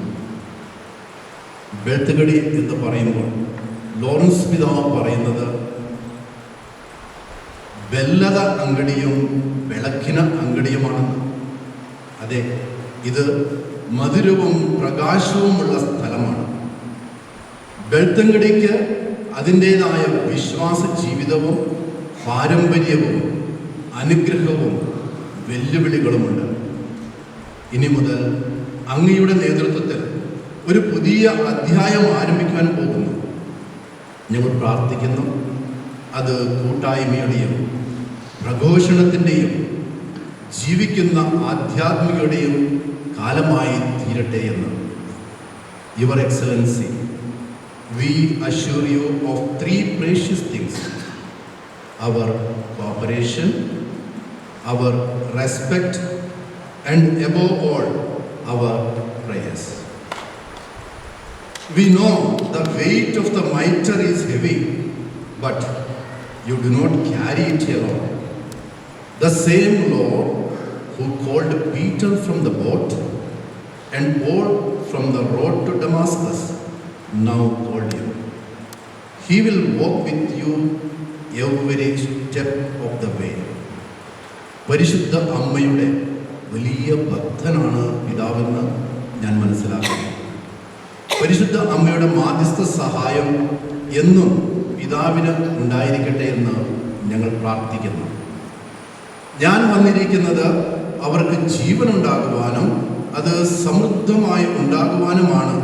വെൽത്തുങ്കടി എന്ന് പറയുമ്പോൾ ലോറൻസ് പിതാവ് പറയുന്നത് വെല്ലത അങ്കടിയും വിളക്കിന അങ്കടിയുമാണെന്ന്. അതെ, ഇത് മധുരവും പ്രകാശവുമുള്ള സ്ഥലമാണ്. വെൽത്തുങ്കടിക്ക് അതിൻ്റെതായ വിശ്വാസ ജീവിതവും പാരമ്പര്യവും അനുഗ്രഹവും വെല്ലുവിളികളുമുണ്ട്. ഇനി മുതൽ അങ്ങയുടെ നേതൃത്വത്തിൽ ഒരു പുതിയ അധ്യായം ആരംഭിക്കാൻ പോകുന്നു. ഞങ്ങൾ പ്രാർത്ഥിക്കുന്നു, അത് കൂട്ടായ്മയുടെയും പ്രഘോഷണത്തിൻ്റെയും ജീവിക്കുന്ന ആധ്യാത്മികയുടെയും കാലമായി തീരട്ടെ എന്ന്. Your excellency, we assure you of 3 precious things: our cooperation, our respect, and above all, our prayers. We know the weight of the mitre is heavy, but you do not carry it alone. The same Lord who called Peter from the boat and Paul from the road to Damascus now called you. He will walk with you every step of the way. പരിശുദ്ധ അമ്മയുടെ വലിയ ഭക്തനാണ് പിതാവെന്ന് ഞാൻ മനസ്സിലാക്കുന്നു. പരിശുദ്ധ അമ്മയുടെ മാധ്യസ്ഥ സഹായം എന്നും പിതാവിന് ഉണ്ടായിരിക്കട്ടെ എന്ന് ഞങ്ങൾ പ്രാർത്ഥിക്കുന്നു. ഞാൻ വന്നിരിക്കുന്നത് അവർക്ക് ജീവനുണ്ടാകുവാനും അത് സമൃദ്ധമായി ഉണ്ടാകുവാനുമാണ്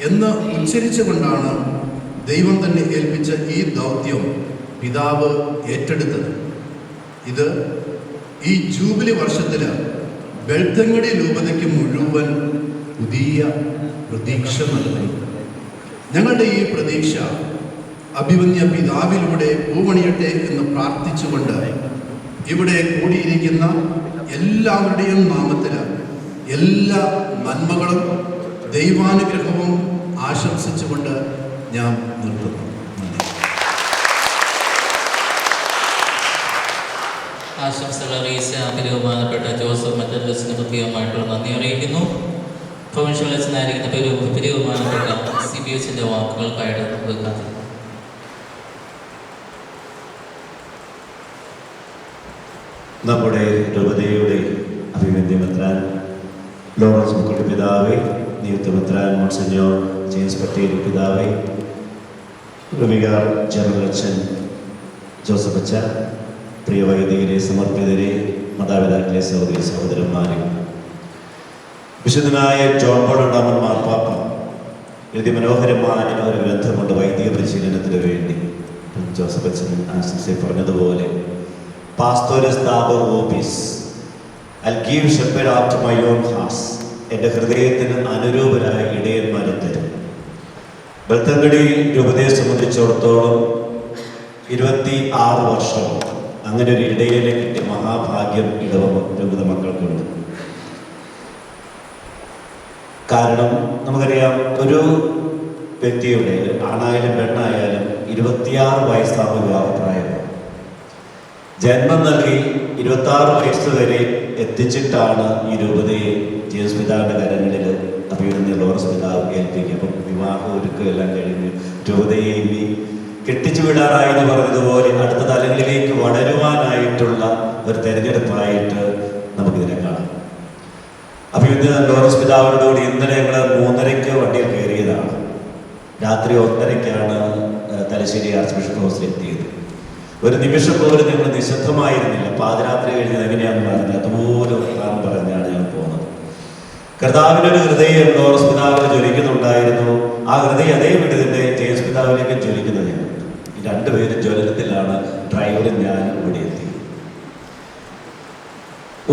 എന്ന് ഉച്ചരിച്ചുകൊണ്ടാണ് ദൈവം തന്നെ ഏൽപ്പിച്ച ഈ ദൗത്യം പിതാവ് ഏറ്റെടുത്തത്. ഇത് ഈ ജൂബിലി വർഷത്തിൽ ബെൽത്തങ്ങടി രൂപതയ്ക്ക് മുഴുവൻ പുതിയ പ്രതീക്ഷ നൽകുന്നു. ഞങ്ങളുടെ ഈ പ്രതീക്ഷ അഭിമന്യ പിതാവിലൂടെ പൂവണിയട്ടെ എന്ന് പ്രാർത്ഥിച്ചുകൊണ്ട് ഇവിടെ കൂടിയിരിക്കുന്ന എല്ലാവരുടെയും നാമത്തിൽ എല്ലാ നന്മകളും ദൈവാനുഗ്രഹവും ആശംസിച്ചുകൊണ്ട് ഞാൻ നിർത്തുന്നു. ആശംസകൾ അറിയിച്ച ബഹുമാനപ്പെട്ട ജോസഫ് മെത്തഡിസ്റ്റിന് പ്രത്യേകമായിട്ടുള്ള നന്ദി അറിയിക്കുന്നു. പ്രൊവിൻഷ്യൽ അച്ഛനായിരിക്കുന്ന ബഹുമാനപ്പെട്ട CBHന്റെ വാക്കുകൾക്കായിട്ട് നമുക്ക് കാത്തിരിക്കാം. നമ്മുടെ രൂപതയുടെ അഭിമന്യമെത്രാൻ ലോറൻസ് മുക്കുട്ടി പിതാവേ, നിയുക്തമെത്രാൻ മോൺസിഞ്ഞോർ ജെയിംസ് പട്ടേൽ പിതാവേ, വികാർ ജനറൽ അച്ഛൻ ജോസഫ് അച്ഛ, പ്രിയ വൈദികരെ, സമർപ്പിതരെ, മാതാപിതാക്കളെ, സഹോദരി സഹോദരന്മാരെ, വിശുദ്ധനായ ജോൺ പോൾ രണ്ടാമൻ മാർപ്പാപ്പ എഴുതി മനോഹരമായ ഒരു ഗ്രന്ഥമുണ്ട് വൈദിക പരിശീലനത്തിന് വേണ്ടി. ജോസഫ് അച്ഛൻ ആശംസ പറഞ്ഞതുപോലെ പാസ്റ്റോരസ് ദാബർ ഓപ്പീസ് I'll give shepherd after my own heart. എൻ്റെ ഹൃദയത്തിന് അനുരൂപരായ ഇടയന്മാരെ തരും. ബെൽത്തങ്കടി രൂപതയെ സംബന്ധിച്ചിടത്തോളം 26 വർഷം അങ്ങനെ ഒരു ഇടയനെ കിട്ടിയ മഹാഭാഗ്യം രൂപത മക്കൾക്കുണ്ട്. കാരണം നമുക്കറിയാം, ഒരു വ്യക്തിയുടെ ആണായാലും പെണ്ണായാലും 26 വയസ്സാകുമ്പോൾ വിവാഹപ്രായം. ജന്മം നൽകി 26 വയസ്സ് വരെ എത്തിച്ചിട്ടാണ് ഈ രൂപതയെ ജെയിംസ് പിതാവിൻ്റെ കരങ്ങളിൽ അഭിമന്യ ലോറൻസ് പിതാവ് ഏൽപ്പിക്കുക. അപ്പം വിവാഹം ഒരുക്കമെല്ലാം കഴിഞ്ഞ് രൂപതയെ ഇനി കെട്ടിച്ചു വിടാറായി എന്ന് പറഞ്ഞതുപോലെ അടുത്ത തലങ്ങളിലേക്ക് വളരുവാനായിട്ടുള്ള ഒരു തെരഞ്ഞെടുപ്പായിട്ട് നമുക്കിതിനെ കാണാം. അഭിമന്യ ലോറൻസ് പിതാവിനോടുകൂടി ഇന്നലെ ഞങ്ങൾ 3:30 വണ്ടിയിൽ കയറിയതാണ്. രാത്രി 1:30 തലശ്ശേരി ആർച്ച് ബിഷപ്പ് ഹൗസിൽ എത്തിയത്. ഒരു നിമിഷം പോലും ഞങ്ങൾ നിശബ്ദമായിരുന്നില്ല. പാതിരാത്രി കഴിഞ്ഞത് എങ്ങനെയാണെന്ന് പറഞ്ഞ് അതുപോലെ വർത്താനം പറഞ്ഞാണ് ഞങ്ങൾ പോകുന്നത്. കർത്താവിൻ്റെ ഒരു ഹൃദയം ലോറൻസ് പിതാവിന് ജ്വലിക്കുന്നുണ്ടായിരുന്നു. ആ ഹൃദയം അതേ വീട്ടിൻ്റെ ജെയിംസ് പിതാവിലേക്ക് ജ്വലിക്കുന്നത് ഞങ്ങൾ. ഈ രണ്ടുപേരും ജ്വലനത്തിലാണ് ഡ്രൈവറും ഞാനും ഇവിടെ എത്തി.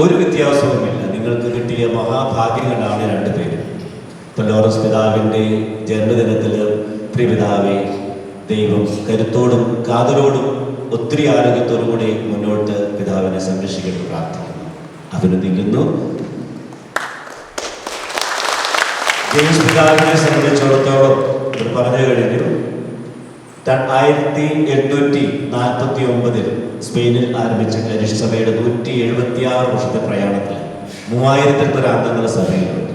ഒരു വ്യത്യാസവുമില്ല. നിങ്ങൾക്ക് കിട്ടിയ മഹാഭാഗ്യങ്ങളാണ് രണ്ടുപേരും. ഇപ്പം ലോറൻസ് പിതാവിൻ്റെ ജന്മദിനത്തിൽ പ്രിയ പിതാവെ, ദൈവം കരുത്തോടും കാതലോടും ഒത്തിരി ആരോഗ്യത്തോടുകൂടി മുന്നോട്ട് പിതാവിനെ സംരക്ഷിക്കാൻ പ്രാർത്ഥിക്കുന്നു, അഭിനന്ദിക്കുന്നു. ജെയിംസ് പിതാവിനെ സംബന്ധിച്ചിടത്തോളം പറഞ്ഞു കഴിഞ്ഞു, 1849 സ്പെയിനിൽ ആരംഭിച്ച ക്ലരിഷ് സഭയുടെ 176 വർഷത്തെ പ്രയാണത്തിൽ 3000 അംഗങ്ങൾ സഭയിലുണ്ട്.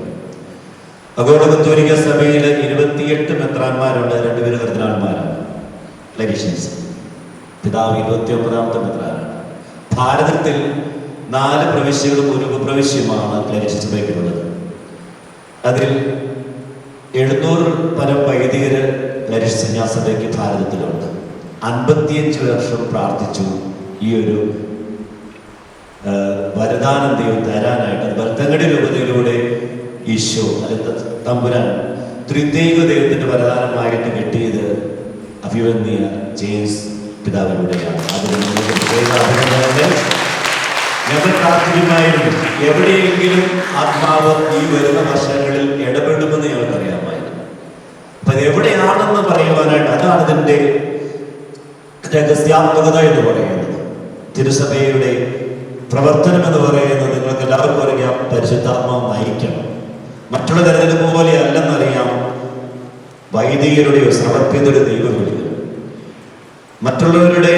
ആഗോള കത്തോലിക്ക സഭയിൽ 28 മെത്രാന്മാരുണ്ട്, 2 പേര് കർദിനാൾമാരാണ് ക്ലരീഷ്യൻസ്. പിതാവ് 29ാമത്തെ മെത്രാനാണ്. ഭാരതത്തിൽ 4 പ്രവിശ്യകളും 1 ഉപപ്രവിശ്യമാണ് ക്ലരീഷ്യൻ സഭയ്ക്കുള്ളത്. അതിൽ 700 പരം വൈദികര് ക്ലരീഷ്യൻ സന്യാസഭയ്ക്ക് ഭാരതത്തിലുണ്ട്. 55 വർഷം പ്രാർത്ഥിച്ചു ഈ ഒരു വരദാനം ദൈവം തരാനായിട്ട്. ബെൽത്തങ്കടി രൂപതയിലൂടെ ഈശോ അല്ലെങ്കിൽ തമ്പുരാൻ ത്രിദൈവ ദൈവത്തിന്റെ വരദാനമായിട്ട് കിട്ടിയത് അഭിമന്യ ജെയിംസ് പിതാവിലൂടെയാണ്. അതിന് അഭിനന്ദനങ്ങൾ. ഞങ്ങൾ പ്രാർത്ഥിക്കുമായിരുന്നു, എവിടെയെങ്കിലും ആത്മാവ് ഈ വരുന്ന വർഷങ്ങളിൽ ഇടപെടുമെന്ന് ഞങ്ങൾക്കറിയാമായിരുന്നു. അപ്പൊ അത് എവിടെയാണെന്ന് പറയുവാനായിട്ട്, അതാണ് ഇതിൻ്റെ രഹസ്യാത്മകത എന്ന് പറയുന്നത്. തിരുസഭയുടെ പ്രവർത്തനം എന്ന് പറയുന്നത് നിങ്ങൾക്ക് എല്ലാവർക്കും അറിയാം, പരിശുദ്ധാത്മാവ് നയിക്കണം. മറ്റുള്ള തെരഞ്ഞെടുപ്പ് പോലെ അല്ലെന്നറിയാം. വൈദികരുടെ സമർപ്പിതരുടെ ദൈവവിളികൾ മറ്റുള്ളവരുടെ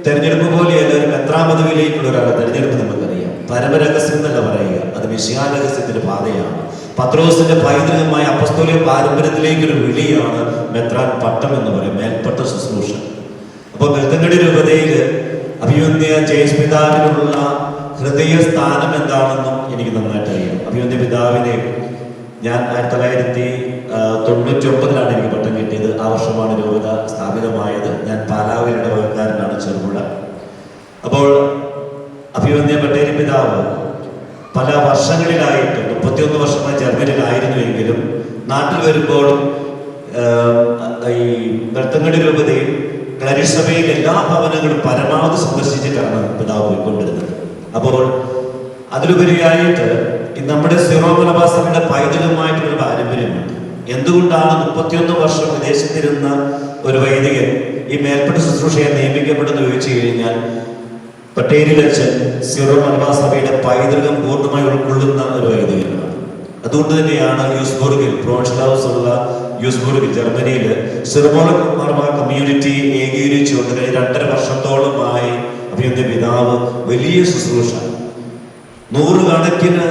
തെരഞ്ഞെടുപ്പ് പോലെയല്ല. ഒരു മെത്രാപദവിയിലേക്കുള്ള ഒരാളുടെ തെരഞ്ഞെടുപ്പ് നമുക്കറിയാം. പരമരഹസ്യം എന്നല്ല പറയുക, അത് മിശിഹാ രഹസ്യത്തിന്റെ പാതയാണ്. പത്രോസിന്റെ പൈതൃകമായ അപ്പസ്തോലിക പാരമ്പര്യത്തിലേക്കൊരു വിളിയാണ് മെത്രാൻ പട്ടം എന്ന് പറയും, മേൽപ്പട്ട ശുശ്രൂഷ. അപ്പോൾ ബെൽത്തങ്കടി രൂപതയിൽ അഭിവന്യ ജയേഷ് പിതാവിനുള്ള ഹൃദയ സ്ഥാനം എന്താണെന്നും എനിക്ക് നന്നായിട്ട് അറിയാം. അഭിവന്യ പിതാവിനെ ഞാൻ 1999 എനിക്ക് പട്ടം കിട്ടിയത്. ആ വർഷമാണ് രൂപത സ്ഥാപിതമായത്. ഞാൻ പാലാവിയുടെ വകക്കാരനാണ്, ചെറുപുഴ. അപ്പോൾ അഭിവന്യ പട്ടേരി പിതാവ് പല വർഷങ്ങളിലായിട്ട് 31 വർഷമായി ജർമ്മനിയിലായിരുന്നുവെങ്കിലും നാട്ടിൽ വരുമ്പോഴും ഈ ബെൽത്തങ്കടി രൂപതയിൽ ക്ലരിഷ് സഭയിൽ എല്ലാ ഭവനങ്ങളും പരമാവധി സന്ദർശിച്ചിട്ടാണ് പിതാവ് പോയിക്കൊണ്ടിരുന്നത്. അപ്പോൾ അതിലുപരിയായിട്ട് നമ്മുടെ സിറോ മലബാർ സഭയുടെ പൈതൃകമായിട്ടുള്ള പാരമ്പര്യമുണ്ട്. എന്തുകൊണ്ടാണ് 31 വർഷം വിദേശത്തിരുന്ന ഒരു വൈദികൻ ഈ മേൽപ്പെട്ട ശുശ്രൂഷയെ നിയമിക്കപ്പെടുന്നു ചോദിച്ചു കഴിഞ്ഞാൽ, പട്ടേരിലച്ചൻ സിറോ മലബാർ സഭയുടെ പൈതൃകം പൂർണ്ണമായി ഉൾക്കൊള്ളുന്ന ഒരു വൈദികനാണ്. അതുകൊണ്ട് തന്നെയാണ് യൂസ്ബുർഗിൽ, പ്രൊവിൻഷ്യൽ ഹൗസ് ഉള്ള യൂസ്ബുർഗിൽ ജർമ്മനിയിൽ സിറോ മലബാർ കമ്മ്യൂണിറ്റി ഏകീകരിച്ചുകൊണ്ട് 2.5 വർഷത്തോളമായി അഭിവന്യ പിതാവ് വലിയ ശുശ്രൂഷ. 100 കണക്കിന്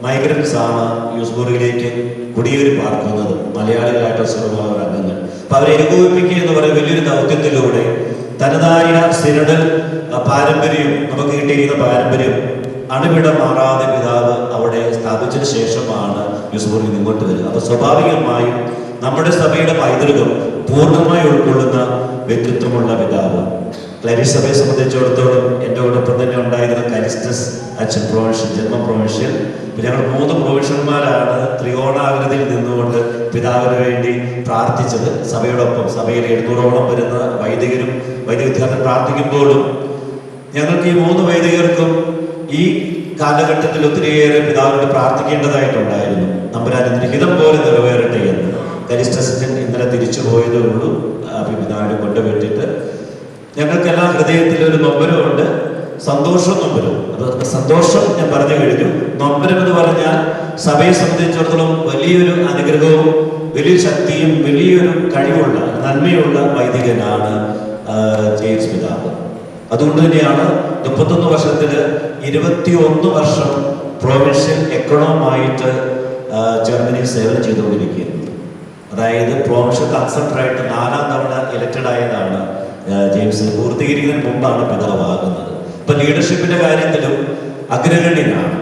മൈഗ്രൻസ് ആണ് യൂസ്ബുർഗിലേക്ക് കുടിയേറി പാർക്കുന്നത്, മലയാളികളായിട്ടുള്ള സിറോ മലബാർ അംഗങ്ങൾ. അപ്പൊ അവരെ ഏകോപിപ്പിക്കുക എന്ന് പറയുന്ന വലിയൊരു ദൗത്യത്തിലൂടെ തനതായ സിനഡൽ പാരമ്പര്യം, നമുക്ക് കിട്ടിയിരിക്കുന്ന പാരമ്പര്യം അണുവിട മാറാതെ പിതാവ് അവിടെ സ്ഥാപിച്ചതിന് ശേഷമാണ് യൂസ്ബുർഗിൽ ഇങ്ങോട്ട് വരിക. അപ്പൊ സ്വാഭാവികമായും നമ്മുടെ സഭയുടെ പൈതൃകം പൂർണ്ണമായി ഉൾക്കൊള്ളുന്ന വ്യക്തിത്വമുള്ള പിതാവ്. ക്ലരിഷ് സഭയെ സംബന്ധിച്ചിടത്തോളം എൻ്റെ കൂടൊപ്പം തന്നെ ഉണ്ടായിരുന്ന കരിസ്റ്റസ് അച്ഛൻ പ്രൊവിൻഷ്യൽ, ജന്മം പ്രൊവിൻഷ്യൽ. ഞങ്ങൾ 3 പ്രൊവിൻഷ്യന്മാരാണ് ത്രികോണാകൃതിയിൽ നിന്നുകൊണ്ട് പിതാവിന് വേണ്ടി പ്രാർത്ഥിച്ചത്. സഭയോടൊപ്പം സഭയിൽ 700ഓളം വരുന്ന വൈദികരും വൈദിക വിദ്യാർത്ഥികൾ പ്രാർത്ഥിക്കുമ്പോഴും ഞങ്ങൾക്ക് ഈ 3 വൈദികർക്കും ഈ കാലഘട്ടത്തിൽ ഒത്തിരിയേറെ പിതാവിനോട് പ്രാർത്ഥിക്കേണ്ടതായിട്ടുണ്ടായിരുന്നു. നമ്പുരാൻ ഹിതം പോലെ നിറവേറട്ടെ എന്ന്. കരിസ്റ്റസ് ഇന്നലെ തിരിച്ചു പോയതേ ഉള്ളൂ പിതാവിനെ കൊണ്ടുവിട്ടിട്ട്. ഞങ്ങൾക്കെല്ലാം ഹൃദയത്തിൽ ഒരു നൊമ്പരമുണ്ട്, സന്തോഷവും നൊമ്പരവും. അത് സന്തോഷം ഞാൻ പറഞ്ഞു കഴിഞ്ഞു. നൊമ്പരം എന്ന് പറഞ്ഞാൽ സഭയെ സംബന്ധിച്ചിടത്തോളം വലിയൊരു അനുഗ്രഹവും വലിയൊരു ശക്തിയും വലിയൊരു കഴിവുള്ള നന്മയുള്ള വൈദികനാണ് ജെയിംസ് പിതാവ്. അതുകൊണ്ട് തന്നെയാണ് 31 വർഷത്തിൽ 21 വർഷം പ്രൊവിൻഷ്യൽ എക്കണോമായിട്ട് ജർമ്മനിയിൽ സേവനം ചെയ്തുകൊണ്ടിരിക്കുന്നത്. അതായത് പ്രൊവിൻഷ്യൽ കൺസൾട്ടറായിട്ട് 4ാം തവണ ഇലക്റ്റഡ് ആയതാണ് ജെയിംസ്. പൂർത്തീകരിക്കുന്നതിന് മുമ്പാണ് പിതാവാകുന്നത്. ഇപ്പൊ ലീഡർഷിപ്പിന്റെ കാര്യത്തിലും അഗ്രഗണ്യനാണ്.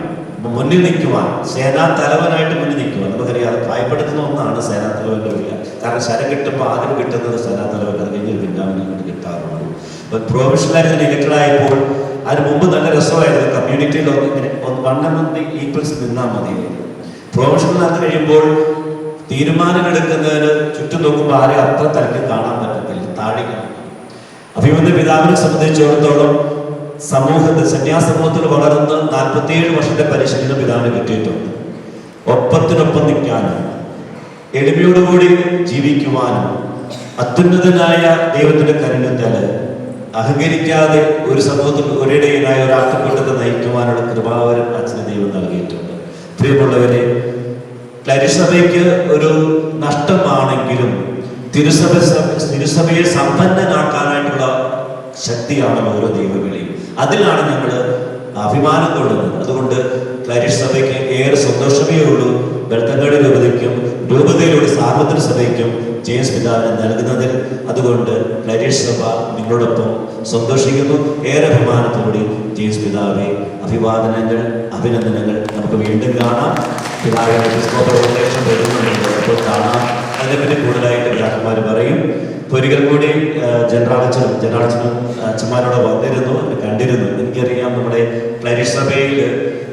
മുന്നിൽ നിൽക്കുവാൻ, സേനാ തലവനായിട്ട് മുന്നിൽ നിൽക്കുവാൻ. നമുക്കറിയാം, അത് ഭയപ്പെടുത്തുന്ന ഒന്നാണ് സേനാ തലവന്റെ വില. കാരണം ശരം കിട്ടുമ്പോൾ ആദ്യം കിട്ടുന്നത് സേനാ തലവൻ, അത് കഴിഞ്ഞൊരു പിന്നാവിനെ കിട്ടാറുള്ളൂ. അപ്പൊ പ്രൊഫഷണലായിട്ട് ഇലക്റ്റഡ് ആയപ്പോൾ അതിന് മുമ്പ് നല്ല രസമായിരുന്നു. കമ്മ്യൂണിറ്റിയിൽ ഇങ്ങനെ 1 ഈക്വൽസ് നിന്നാൽ മതിയായിരുന്നു. പ്രൊഫഷണൽ അത് കഴിയുമ്പോൾ തീരുമാനങ്ങൾ എടുക്കുന്നതിന് ചുറ്റും നോക്കുമ്പോൾ ആരെയും അത്ര തലയ്ക്ക് കാണാൻ പറ്റത്തില്ല, താഴെ. അഭിമന്യ പിതാവിനെ സംബന്ധിച്ചിടത്തോളം സമൂഹത്തിൽ, സന്യാസമൂഹത്തിൽ വളർന്ന് 47 വർഷത്തെ പരിശീലനം പിതാവിന് കിട്ടിയിട്ടുണ്ട്. ഒപ്പത്തിനൊപ്പം നിൽക്കാനും എളിമയോടുകൂടി ജീവിക്കുവാനും അത്യുന്നതനായ ദൈവത്തിന്റെ കരുണത്താല് അഹങ്കരിക്കാതെ ഒരു സമൂഹത്തിൽ ഒരിടയിലായ ഒരാൾക്കൂട്ടത്തെ നയിക്കുവാനുള്ള കൃപാവരം അച്ഛന് ദൈവം നൽകിയിട്ടുണ്ട്. പ്രിയമുള്ളവരെ, ക്ലരിഷ് സഭയ്ക്ക് ഒരു നഷ്ടമാണെങ്കിലും തിരുസഭയെ സമ്പന്നനാക്കാനായിട്ടുള്ള ശക്തിയാണ് ഓരോ ദൈവവിളിയും. അതിലാണ് ഞങ്ങൾ അഭിമാനം കൊള്ളുന്നത്. അതുകൊണ്ട് ക്ലരിഷ് സഭയ്ക്ക് ഏറെ സന്തോഷമേ ഉള്ളൂ ബെൽത്തങ്കടി രൂപതയ്ക്കും രൂപതയിലൂടെ സാർവത്രിക സഭയ്ക്കും ജെയിംസ് പിതാവിനെ നൽകുന്നതിൽ. അതുകൊണ്ട് ക്ലരിഷ് സഭ നിങ്ങളോടൊപ്പം സന്തോഷിക്കുന്നു. ഏറെ അഭിമാനത്തോടെ ജെയിംസ് പിതാവെ അഭിവാദനങ്ങൾ, അഭിനന്ദനങ്ങൾ. നമുക്ക് വീണ്ടും കാണാം. പിതാവിനെ ഉപദേശം വരുന്നുണ്ട്, അപ്പോൾ കാണാം. അതിനെപ്പറ്റി കൂടുതലായിട്ട് പിതാക്കന്മാർ പറയും. ഒരിക്കൽ കൂടി ജനറാളച്ചനും അച്ഛന്മാരോട് വന്നിരുന്നു, കണ്ടിരുന്നു. എനിക്കറിയാം, നമ്മുടെ ക്ലരിഷ് സഭയിൽ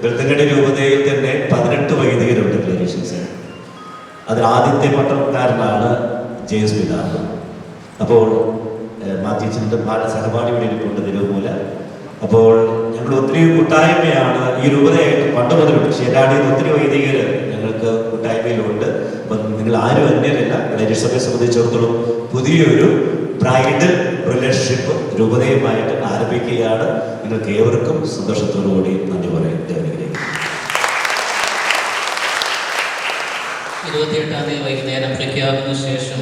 ബെൽത്തങ്കടി രൂപതയിൽ തന്നെ 18 വൈദികരുണ്ട് ക്ലരീഷ്യൻസ്. അതിൽ ആദ്യത്തെ പട്ടണക്കാരനാണ് ജെയിംസ് പിതാവ്. അപ്പോൾ മാത്യച്ചൻ്റെ സഹപാഠി ഇവിടെ ഇരിപ്പുണ്ട്, തിരുവമൂല. അപ്പോൾ ഞങ്ങൾ ഒത്തിരി കൂട്ടായ്മയാണ് ഈ രൂപതയായിട്ട് പണ്ട് മുതലുണ്ട്. ശരിയാടിയിൽ ഒത്തിരി വൈദികർ ഞങ്ങൾക്ക് കൂട്ടായ്മയിലുണ്ട്. അപ്പം നിങ്ങൾ ആരും അന്യരല്ല. ക്ലരിഷ് സഭയെ സംബന്ധിച്ചിടത്തോളം പുതിയൊരു ബ്രൈഡൽ റിലേഷൻഷിപ്പ് രൂപതയുമായിട്ട് ആരംഭിക്കുകയാണ്. നിങ്ങൾക്ക് ഏവർക്കും സന്തോഷത്തോടു കൂടി നന്ദി പറയാം. 28-ാം തീയതി വൈകുന്നേരം പ്രഖ്യാപന ശേഷം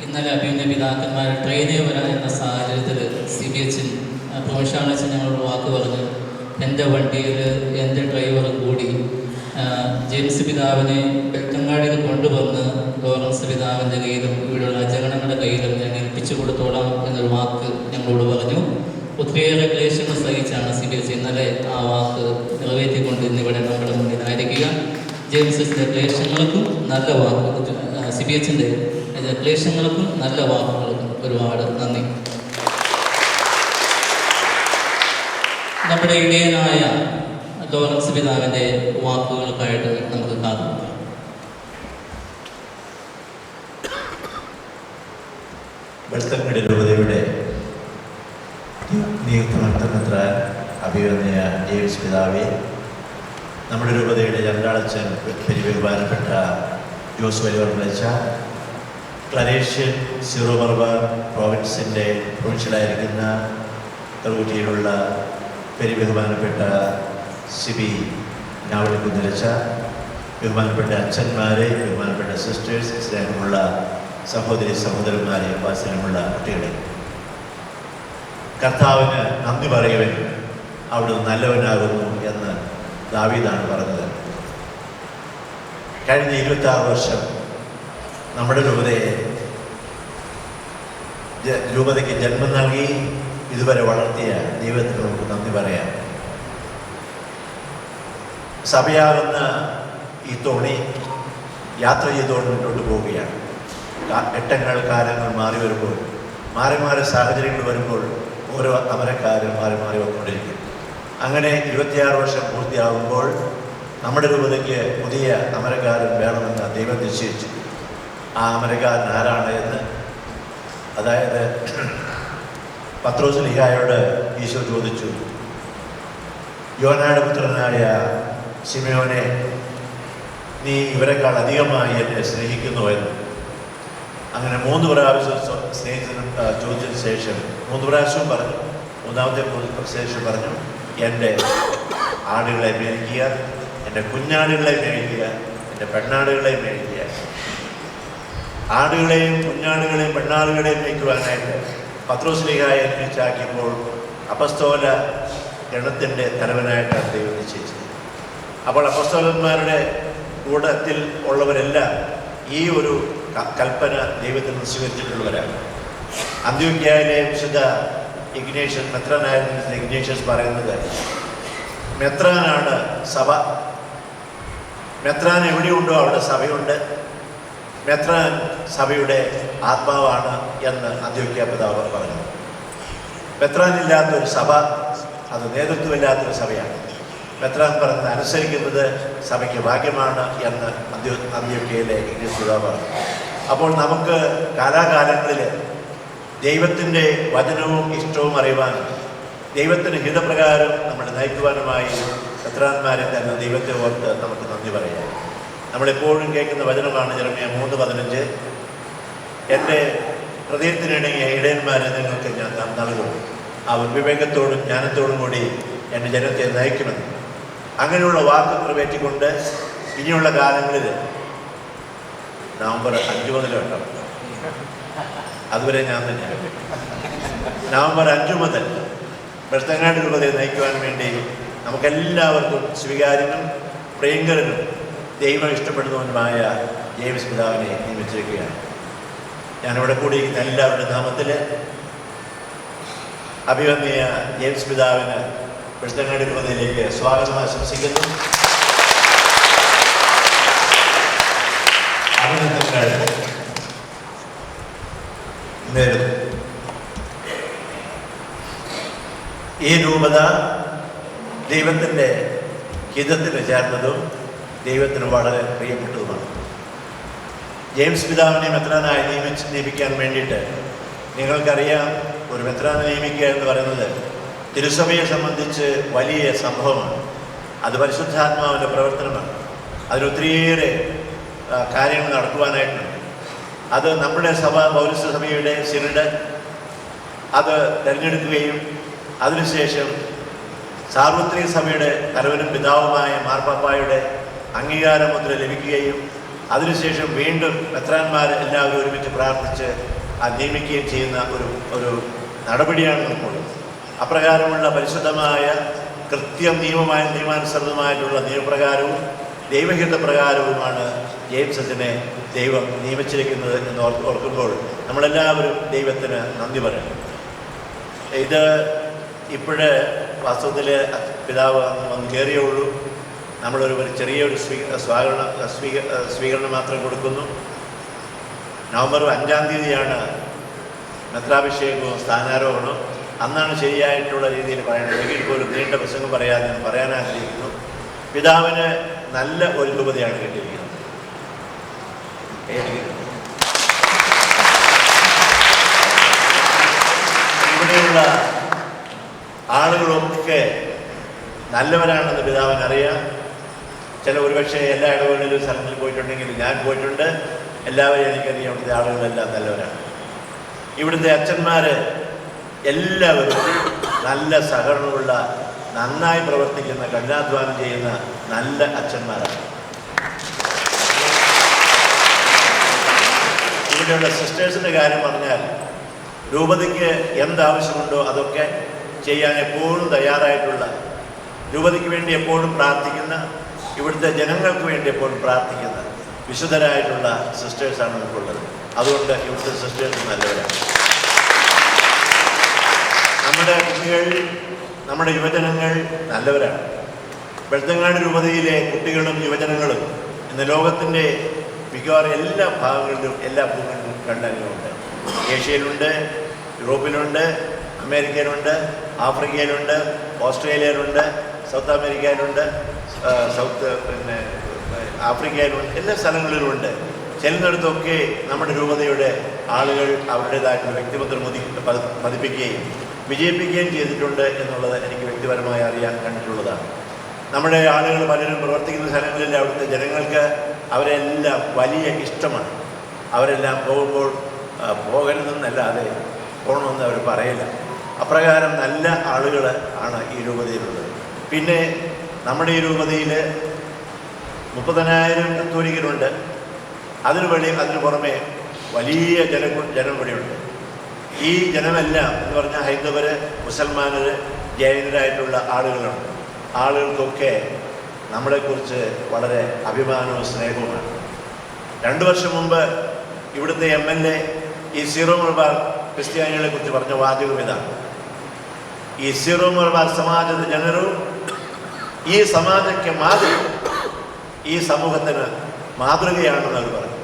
ഇന്നലെ അഭിനന്ദ പിതാക്കന്മാർ ട്രെയിനിൽ വരാൻ എന്ന സാഹചര്യത്തിൽ CBH പ്രൊഫഷണൽസ് ഞങ്ങളോട് വാക്ക് പറഞ്ഞ് എൻ്റെ വണ്ടിയിൽ എൻ്റെ ഡ്രൈവറും കൂടി ജെയിംസ് പിതാവിനെ വെട്ടങ്ങാടിയിൽ കൊണ്ടുവന്ന് ലോറൻസ് പിതാവിൻ്റെ കയ്യിലും ഇവിടെയുള്ള അജഗണങ്ങളുടെ കയ്യിലും ഞാൻ ഏൽപ്പിച്ചു കൊടുത്തോളാം എന്നൊരു വാക്ക് ഞങ്ങളോട് പറഞ്ഞു. ഒത്തിരിയേറെ ക്ലേശങ്ങൾ സഹിച്ചാണ് CBSE ഇന്നലെ ആ വാക്ക് നിറവേറ്റിക്കൊണ്ട് ഇന്നിവിടെ നമ്മുടെ മുന്നിലായിരിക്കുക. ജെയിംസിൻ്റെ ക്ലേശങ്ങൾക്കും നല്ല വാക്കുകൾ, CBSEൻ്റെ ക്ലേശങ്ങൾക്കും നല്ല വാക്കുകൾക്കും ഒരുപാട് നന്ദി. നമ്മുടെ ഇടയനായ ലോറൻസ് പിതാവിൻ്റെ വാക്കുകൾക്കായിട്ട് നമുക്ക് കാത്തിരിക്കാം. വെളുത്തങ്ങടി രൂപതയുടെ നിയുക്തമെത്ര അഭിവന്യ ജെയിംസ് പിതാവെ, നമ്മുടെ രൂപതയുടെ ജനറാളച്ചൻ ബഹുമാനപ്പെട്ട ജോസ് വലിവർമ്മച്ച, ക്ലരേഷ്യൻ സീറോ മലബാർ പ്രോവിൻസിൻ്റെ പ്രൊവിൻഷ്യലായിരിക്കുന്ന കറുകുറ്റിയിലുള്ള ബഹുമാനപ്പെട്ട സിബി നാവളിക്കുന്നിലച്ച, ബഹുമാനപ്പെട്ട അച്ഛന്മാരെ, ബഹുമാനപ്പെട്ട സിസ്റ്റേഴ്സ്, സ്നേഹമുള്ള സഹോദരി സഹോദരന്മാരെ, വാത്സല്യമുള്ള കുട്ടികളെ, കർത്താവിന് നന്ദി പറയുവൻ അവിടുന്ന് നല്ലവനാകുന്നു എന്ന് ദാവീദാണ് പറഞ്ഞത്. കഴിഞ്ഞ 26 വർഷം നമ്മുടെ രൂപതയ്ക്ക് ജന്മം നൽകി ഇതുവരെ വളർത്തിയ ദൈവത്തിന് നമുക്ക് നന്ദി പറയാം. സഭയാകുന്ന ഈ തോണി യാത്ര ചെയ്തുകൊണ്ട് മുന്നോട്ട് പോവുകയാണ്. ഘട്ടങ്ങൾ, കാലങ്ങൾ മാറി വരുമ്പോൾ, മാറി മാറി സാഹചര്യങ്ങൾ വരുമ്പോൾ ഓരോ അമരക്കാരും മാറി മാറി വന്നുകൊണ്ടിരിക്കും. അങ്ങനെ 26 വർഷം പൂർത്തിയാകുമ്പോൾ നമ്മുടെ രൂപതയ്ക്ക് പുതിയ അമരക്കാരൻ വേണമെന്ന് ദൈവം നിശ്ചയിച്ചു. ആ അമരക്കാരൻ ആരാണ് എന്ന്, അതായത് പത്രോസ് ലീഹായോട് ഈശോ ചോദിച്ചു, യോനായുടെ പുത്രനായ ശിമയോനെ, നീ ഇവരെക്കാൾ അധികമായി എന്നെ സ്നേഹിക്കുന്നു എന്ന്. അങ്ങനെ 3 പ്രാവശ്യം സ്നേഹിതനും ചോദിച്ചതിന് ശേഷം 3 പ്രാവശ്യവും പറഞ്ഞു. 3ാമത്തെ ശേഷം പറഞ്ഞു, എൻ്റെ ആടുകളെ മേടിക്കുക, എൻ്റെ കുഞ്ഞാടുകളെ മേടിക്കുക, എൻ്റെ പെണ്ണാടുകളെ മേടിക്കുക. ആടുകളെയും കുഞ്ഞാടുകളെയും പെണ്ണാടുകളെയും മേയ്ക്കുവാനായിട്ട് പത്രോസ് ലീഹായെ നിശ്ചയിച്ചാക്കിയപ്പോൾ അപ്പസ്തോല ഗണത്തിൻ്റെ തലവനായിട്ടാണ് ദൈവം നിശ്ചയിച്ചത്. അപ്പോൾ അപ്പസ്തോലന്മാരുടെ കൂട്ടത്തിൽ ഉള്ളവരെല്ലാം ഈ ഒരു കൽപ്പന ദൈവത്തിൽ നിന്ന് സ്വീകരിച്ചിട്ടുള്ളവരാണ്. അന്ത്യോക്യയിലെ വിശുദ്ധ ഇഗ്നേഷ്യസ്, മെത്രാനായിരുന്ന ഇഗ്നേഷ്യസ് പറയുന്നത്, മെത്രാനാണ് സഭ. മെത്രാൻ എവിടെയുണ്ടോ അവിടെ സഭയുണ്ട്. മെത്രാൻ സഭയുടെ ആത്മാവാണ് എന്ന് അന്ത്യോക്യ പിതാവ് പറഞ്ഞു. മെത്രാനില്ലാത്തൊരു സഭ അത് നേതൃത്വമില്ലാത്തൊരു സഭയാണ്. മെത്രാൻ പറഞ്ഞത് അനുസരിക്കുന്നത് സഭയ്ക്ക് ഭാഗ്യമാണ് എന്ന് അന്ത്യോക്യയിലെ ഇഗ്നേഷ്യസ് പിതാവ് പറഞ്ഞു. അപ്പോൾ നമുക്ക് കാലാകാലങ്ങളിൽ ദൈവത്തിൻ്റെ വചനവും ഇഷ്ടവും അറിയുവാനും ദൈവത്തിൻ്റെ ഹിതപ്രകാരം നമ്മൾ നയിക്കുവാനുമായി മെത്രാന്മാരെ തന്നെ ദൈവത്തെ ഓർത്ത് നമുക്ക് നന്ദി പറയാം. നമ്മളെപ്പോഴും കേൾക്കുന്ന വചനമാണ് യെരമ്യാ 3:15, എൻ്റെ ഹൃദയത്തിനിണങ്ങിയ ഇടയന്മാരെ നിങ്ങൾക്ക് ഞാൻ നൽകും, അവർ വിവേകത്തോടും ജ്ഞാനത്തോടും കൂടി എൻ്റെ ജനത്തെ നയിക്കുമെന്ന്. അങ്ങനെയുള്ള വാക്ക് നിറവേറ്റിക്കൊണ്ട് ഇനിയുള്ള കാലങ്ങളിൽ നവംബർ 5 മുതൽ കേട്ടോ, അതുവരെ ഞാൻ തന്നെയാണ്. നവംബർ 5 മുതൽ വെളുത്തങ്ങാടി രൂപതയെ നയിക്കുവാൻ വേണ്ടി നമുക്കെല്ലാവർക്കും സ്വീകാര്യനും പ്രിയങ്കരനും ദൈവം ഇഷ്ടപ്പെടുന്നവനുമായ ജെയിംസ് പിതാവിനെ നിയമിച്ചിരിക്കുകയാണ്. ഞാനിവിടെ കൂടിയിരിക്കുന്ന എല്ലാവരുടെ നാമത്തിൽ അഭിവന്യ ജെയിംസ് പിതാവിന് വെളുത്തങ്ങാടി രൂപതയിലേക്ക് സ്വാഗതം ആശംസിക്കുന്നു. അഭിനന്ദനങ്ങൾ നേരുന്നു. ഈ രൂപത ദൈവത്തിൻ്റെ ഹിതത്തിന് ചേർന്നതും ദൈവത്തിന് വളരെ പ്രിയപ്പെട്ടതുമാണ്. ജെയിംസ് പിതാവിനെ മെത്രാനായി നിയമിക്കാൻ വേണ്ടിയിട്ട് നിങ്ങൾക്കറിയാം, ഒരു മെത്രാനെ നിയമിക്കുക എന്ന് പറയുന്നത് തിരുസഭയെ സംബന്ധിച്ച് വലിയ സംഭവമാണ്. അത് പരിശുദ്ധാത്മാവിൻ്റെ പ്രവർത്തനമാണ്. അതിലൊത്തിരിയേറെ കാര്യങ്ങൾ നടക്കുവാനായിട്ടുണ്ട്. അത് നമ്മുടെ സഭ, പൗരസ്ത്യ സഭയുടെ സിനഡ് അത് തിരഞ്ഞെടുക്കുകയും അതിനുശേഷം സാർവത്രിക സഭയുടെ തലവനും പിതാവുമായ മാർപ്പാപ്പായുടെ അംഗീകാരമുദ്ര ലഭിക്കുകയും അതിനുശേഷം വീണ്ടും മെത്രാന്മാർ എല്ലാവരും ഒരുമിച്ച് പ്രാർത്ഥിച്ച് നിയമിക്കുകയും ചെയ്യുന്ന ഒരു നടപടിയാണ് നമുക്കുള്ളത്. അപ്രകാരമുള്ള പരിശുദ്ധമായ നിയമാനുസൃതമായിട്ടുള്ള നിയമപ്രകാരവും ദൈവഹിത പ്രകാരവുമാണ് ജെയിംസ് അച്ഛനെ ദൈവം നിയമിച്ചിരിക്കുന്നത് എന്ന് ഓർക്കുമ്പോൾ നമ്മളെല്ലാവരും ദൈവത്തിന് നന്ദി പറയണം. ഇത് ഇപ്പോഴേ വാസ്തവത്തിൽ പിതാവ് വന്ന് കയറിയുള്ളൂ. നമ്മളൊരു ചെറിയൊരു സ്വീകരണം മാത്രം കൊടുക്കുന്നു. നവംബർ 5-ാം തീയതിയാണ് മെത്രാഭിഷേകവും സ്ഥാനാരോഹണവും. അന്നാണ് ശരിയായിട്ടുള്ള രീതിയിൽ പറയുന്നത്. എങ്കിൽ പോലും നീണ്ട പ്രസംഗം പറയാൻ ആഗ്രഹിക്കുന്നു. പിതാവിന് നല്ല ഒരു രൂപതയാണ് കിട്ടിയിരിക്കുന്നത്. ഇവിടെയുള്ള ആളുകളൊക്കെ നല്ലവരാണെന്ന് പിതാവിനറിയാം. ഒരുപക്ഷെ എല്ലാ ഇടവകളിലും സ്ഥലങ്ങളിൽ പോയിട്ടുണ്ടെങ്കിൽ ഞാൻ പോയിട്ടുണ്ട്. എല്ലാവരും എനിക്കറിയാം. ഇവിടുത്തെ ആളുകളെല്ലാം നല്ലവരാണ്. ഇവിടുത്തെ അച്ഛന്മാർ എല്ലാവരും നല്ല സഹകരണമുള്ള, നന്നായി പ്രവർത്തിക്കുന്ന, കഠിനാധ്വാനം ചെയ്യുന്ന നല്ല അച്ഛന്മാരാണ്. ഇവിടെയുള്ള സിസ്റ്റേഴ്സിൻ്റെ കാര്യം പറഞ്ഞാൽ രൂപതയ്ക്ക് എന്താവശ്യമുണ്ടോ അതൊക്കെ ചെയ്യാൻ എപ്പോഴും തയ്യാറായിട്ടുള്ള, രൂപതയ്ക്ക് വേണ്ടി എപ്പോഴും പ്രാർത്ഥിക്കുന്ന, ഇവിടുത്തെ ജനങ്ങൾക്ക് വേണ്ടി എപ്പോഴും പ്രാർത്ഥിക്കുന്ന വിശുദ്ധരായിട്ടുള്ള സിസ്റ്റേഴ്സാണ് നമുക്കുള്ളത്. അതുകൊണ്ട് ഇവിടുത്തെ സിസ്റ്റേഴ്സ് നല്ലവരാണ്. നമ്മുടെ കുട്ടികൾ, നമ്മുടെ യുവജനങ്ങൾ നല്ലവരാണ്. വെളുത്തങ്ങാട് രൂപതയിലെ കുട്ടികളും യുവജനങ്ങളും ഇന്ന് ലോകത്തിൻ്റെ മിക്കവാറും എല്ലാ ഭാഗങ്ങളിലും എല്ലാ ഭൂമികളിലും കണ്ടനുണ്ട്. ഏഷ്യയിലുണ്ട്, യൂറോപ്പിലുണ്ട്, അമേരിക്കയിലുണ്ട്, ആഫ്രിക്കയിലുണ്ട്, ഓസ്ട്രേലിയയിലുണ്ട്, സൗത്ത് അമേരിക്കയിലുണ്ട്, ആഫ്രിക്കയിലുണ്ട്, എല്ലാ സ്ഥലങ്ങളിലുമുണ്ട്. ചെല്ലുന്നിടത്തൊക്കെ നമ്മുടെ രൂപതയുടെ ആളുകൾ അവരുടേതായിട്ടുള്ള വ്യക്തിമുദ്രം പതിപ്പിക്കുകയും വിജയിപ്പിക്കുകയും ചെയ്തിട്ടുണ്ട് എന്നുള്ളത് എനിക്ക് വ്യക്തിപരമായി അറിയാൻ കണ്ടിട്ടുള്ളതാണ്. നമ്മുടെ ആളുകൾ പലരും പ്രവർത്തിക്കുന്ന സ്ഥലങ്ങളിൽ അവിടുത്തെ ജനങ്ങൾക്ക് അവരെല്ലാം വലിയ ഇഷ്ടമാണ്. അവരെല്ലാം പോകുമ്പോൾ പോകരുതെന്നല്ലാതെ പോകണമെന്ന് അവർ പറയില്ല. അപ്രകാരം നല്ല ആളുകൾ ആണ് ഈ രൂപതയിലുള്ളത്. പിന്നെ നമ്മുടെ ഈ രൂപതയിൽ 30,000 കത്തോലിക്കരുണ്ട്. അതിനു പുറമെ വലിയ ജനം കൂടിയുണ്ട്. ഈ ജനമെല്ലാം എന്ന് പറഞ്ഞാൽ ഹൈന്ദവർ, മുസൽമാനർ, ജൈനരായിട്ടുള്ള ആളുകളുണ്ട്. ആളുകൾക്കൊക്കെ നമ്മളെക്കുറിച്ച് വളരെ അഭിമാനവും സ്നേഹവുമാണ്. 2 വർഷം മുമ്പ് ഇവിടുത്തെ MLA ഈ സീറോ മലബാർ ക്രിസ്ത്യാനികളെ കുറിച്ച് പറഞ്ഞ വാചകം ഇതാണ്: ഈ സീറോ മലബാർ സമാജದ ಜನರು ഈ സമാജಕ್ಕೆ മാതൃക, ഈ സമൂഹത്തിന് മാതൃകയാണെന്ന് അവർ പറഞ്ഞു.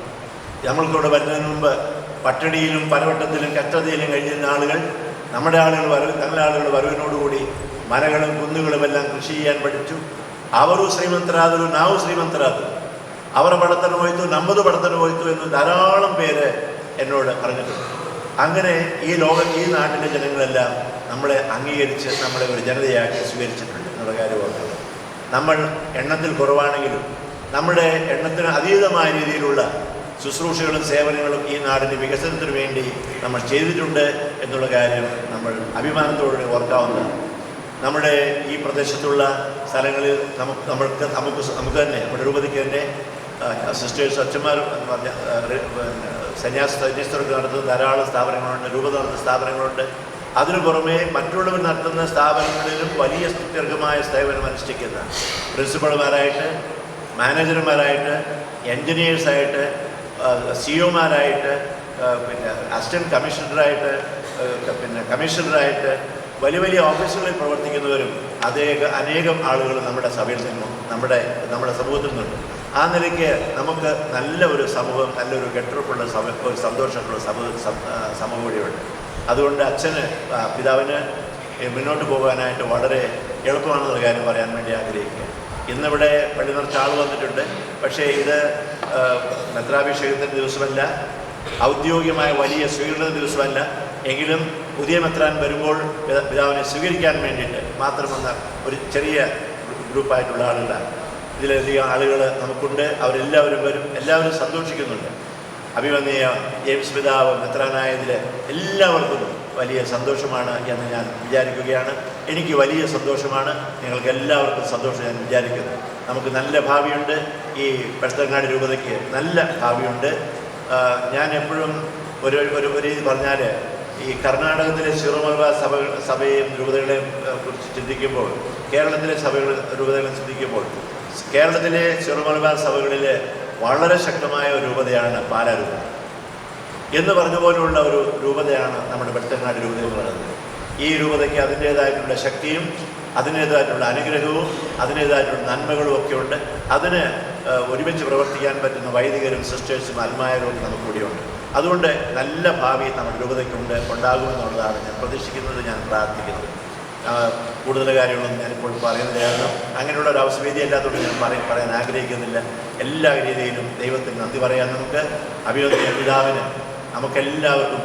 നമ്മൾക്കിവിടെ വരുന്നതിന് മുമ്പ് പട്ടിണിയിലും പലവട്ടത്തിലും കഷ്ടതയിലും കഴിയുന്ന ആളുകൾ, നമ്മുടെ ആളുകൾ വരവിനോടുകൂടി മലകളും കുന്നുകളും എല്ലാം കൃഷി ചെയ്യാൻ പഠിച്ചു. ಅವರು ಶ್ರೀಮಂತರಾದರು, ನಾವು ಶ್ರೀಮಂತರಾದರು, ಅವರ ಬಡತನ ಹೋಯಿತು, ನಮ್ಮದು ಬಡತನ ಹೋಯಿತು എന്ന് ധാരാളം പേര് എന്നോട് പറഞ്ഞിട്ടുണ്ട്. അങ്ങനെ ഈ നാട്ടിലെ ജനങ്ങളെല്ലാം നമ്മളെ അംഗീകരിച്ച് നമ്മളെ ഒരു ജനതയാക്കി സ്വീകരിച്ചിട്ടുണ്ട് എന്നുള്ള കാര്യം ഓർക്കുന്നത്. നമ്മൾ എണ്ണത്തിൽ കുറവാണെങ്കിലും നമ്മുടെ എണ്ണത്തിന് അതീതമായ രീതിയിലുള്ള ശുശ്രൂഷകളും സേവനങ്ങളും ഈ നാടിൻ്റെ വികസനത്തിന് വേണ്ടി നമ്മൾ ചെയ്തിട്ടുണ്ട് എന്നുള്ള കാര്യം നമ്മൾ അഭിമാനത്തോടെ ഓർക്കാവുന്നതാണ്. നമ്മുടെ ഈ പ്രദേശത്തുള്ള സ്ഥലങ്ങളിൽ നമുക്ക് തന്നെ നമ്മുടെ രൂപതയ്ക്ക് തന്നെ സിസ്റ്റേഴ്സ്, അച്ഛന്മാർ എന്ന് പറഞ്ഞ സന്യാസർക്ക് നടത്തുന്ന ധാരാളം സ്ഥാപനങ്ങളുണ്ട്, രൂപത നടത്തുന്ന സ്ഥാപനങ്ങളുണ്ട്. അതിനു പുറമെ മറ്റുള്ളവർ നടത്തുന്ന സ്ഥാപനങ്ങളിലും വലിയ ദീർഘമായ സേവനം അനുഷ്ഠിക്കുന്ന പ്രിൻസിപ്പൾമാരായിട്ട്, മാനേജർമാരായിട്ട്, എൻജിനീയേഴ്സായിട്ട്, സിഒമാരായിട്ട്, പിന്നെ അസിസ്റ്റൻറ്റ് കമ്മീഷണറായിട്ട്, പിന്നെ കമ്മീഷണറായിട്ട് വലിയ വലിയ ഓഫീസുകളിൽ പ്രവർത്തിക്കുന്നവരും അനേകം ആളുകൾ നമ്മുടെ സഭയിൽ നിന്നും നമ്മുടെ സമൂഹത്തിൽ നിന്നുണ്ട്. ആ നിലയ്ക്ക് നമുക്ക് നല്ല ഒരു സമൂഹം, നല്ലൊരു കെട്ടുറപ്പുള്ള ഒരു സന്തോഷമുള്ള സമൂഹം കൂടിയുണ്ട്. അതുകൊണ്ട് പിതാവിന് മുന്നോട്ട് പോകാനായിട്ട് വളരെ എളുപ്പമാണെന്നുള്ള കാര്യം പറയാൻ വേണ്ടി ആഗ്രഹിക്കുക. ഇന്നിവിടെ പള്ളി നിറച്ച ആൾ വന്നിട്ടുണ്ട്. പക്ഷേ ഇത് മെത്രാഭിഷേകത്തിൻ്റെ ദിവസമല്ല, ഔദ്യോഗികമായ വലിയ സ്വീകരണ ദിവസമല്ല. എങ്കിലും പുതിയ മെത്രാൻ വരുമ്പോൾ പിതാവിനെ സ്വീകരിക്കാൻ വേണ്ടിയിട്ട് മാത്രം വന്ന ഒരു ചെറിയ ഗ്രൂപ്പായിട്ടുള്ള ആളുകളാണ്. ഇതിലധികം ആളുകൾ നമുക്കുണ്ട്. അവരെല്ലാവരും വരും, എല്ലാവരും സന്തോഷിക്കുന്നുണ്ട്. അഭിമന്യ ജെയിംസ് പിതാവ് മെത്രാനായതിൽ എല്ലാവർക്കും വലിയ സന്തോഷമാണ് എന്ന് ഞാൻ വിചാരിക്കുകയാണ്. എനിക്ക് വലിയ സന്തോഷമാണ്. നിങ്ങൾക്ക് എല്ലാവർക്കും സന്തോഷം ഞാൻ വിചാരിക്കുന്നു. നമുക്ക് നല്ല ഭാവിയുണ്ട്. ഈ വെളുത്തങ്ങാട് രൂപതയ്ക്ക് നല്ല ഭാവിയുണ്ട്. ഞാൻ എപ്പോഴും ഒരു രീതി പറഞ്ഞാൽ, ഈ കർണാടകത്തിലെ സീറോ മലബാർ സഭയെയും രൂപതകളെയും കുറിച്ച് ചിന്തിക്കുമ്പോൾ, കേരളത്തിലെ രൂപതകളെ ചിന്തിക്കുമ്പോൾ കേരളത്തിലെ ചെറുമലബാർ സഭകളിലെ വളരെ ശക്തമായ ഒരു രൂപതയാണ് പാലാ രൂപത. എന്ന് പറഞ്ഞ പോലുള്ള ഒരു രൂപതയാണ് നമ്മുടെ വെട്ടങ്ങാട് രൂപത എന്ന് പറയുന്നത്. ഈ രൂപതയ്ക്ക് അതിൻ്റേതായിട്ടുള്ള ശക്തിയും അതിൻ്റേതായിട്ടുള്ള അനുഗ്രഹവും അതിൻ്റേതായിട്ടുള്ള നന്മകളും ഒക്കെ ഉണ്ട്. അതിന് ഒരുമിച്ച് പ്രവർത്തിക്കാൻ പറ്റുന്ന വൈദികരും സിസ്റ്റേഴ്സും അൽമായരും നമുക്ക് കൂടിയുണ്ട്. അതുകൊണ്ട് നല്ല ഭാവി നമ്മുടെ രൂപതയ്ക്കുണ്ട്, ഉണ്ടാകുമെന്നുള്ളതാണ് ഞാൻ പ്രതീക്ഷിക്കുന്നത്, ഞാൻ പ്രാർത്ഥിക്കുന്നത്. കൂടുതൽ കാര്യങ്ങളൊന്നും ഞാനിപ്പോൾ പറയുന്നില്ല, കാരണം അങ്ങനെയുള്ള ഒരു അവസ്ഥവേദി അല്ലാത്തതുകൊണ്ട് ഞാൻ പറയാൻ ആഗ്രഹിക്കുന്നില്ല. എല്ലാ രീതിയിലും ദൈവത്തിന് നന്ദി പറയാൻ നമുക്ക് അഭിനന്ദന പിതാവിന് നമുക്കെല്ലാവർക്കും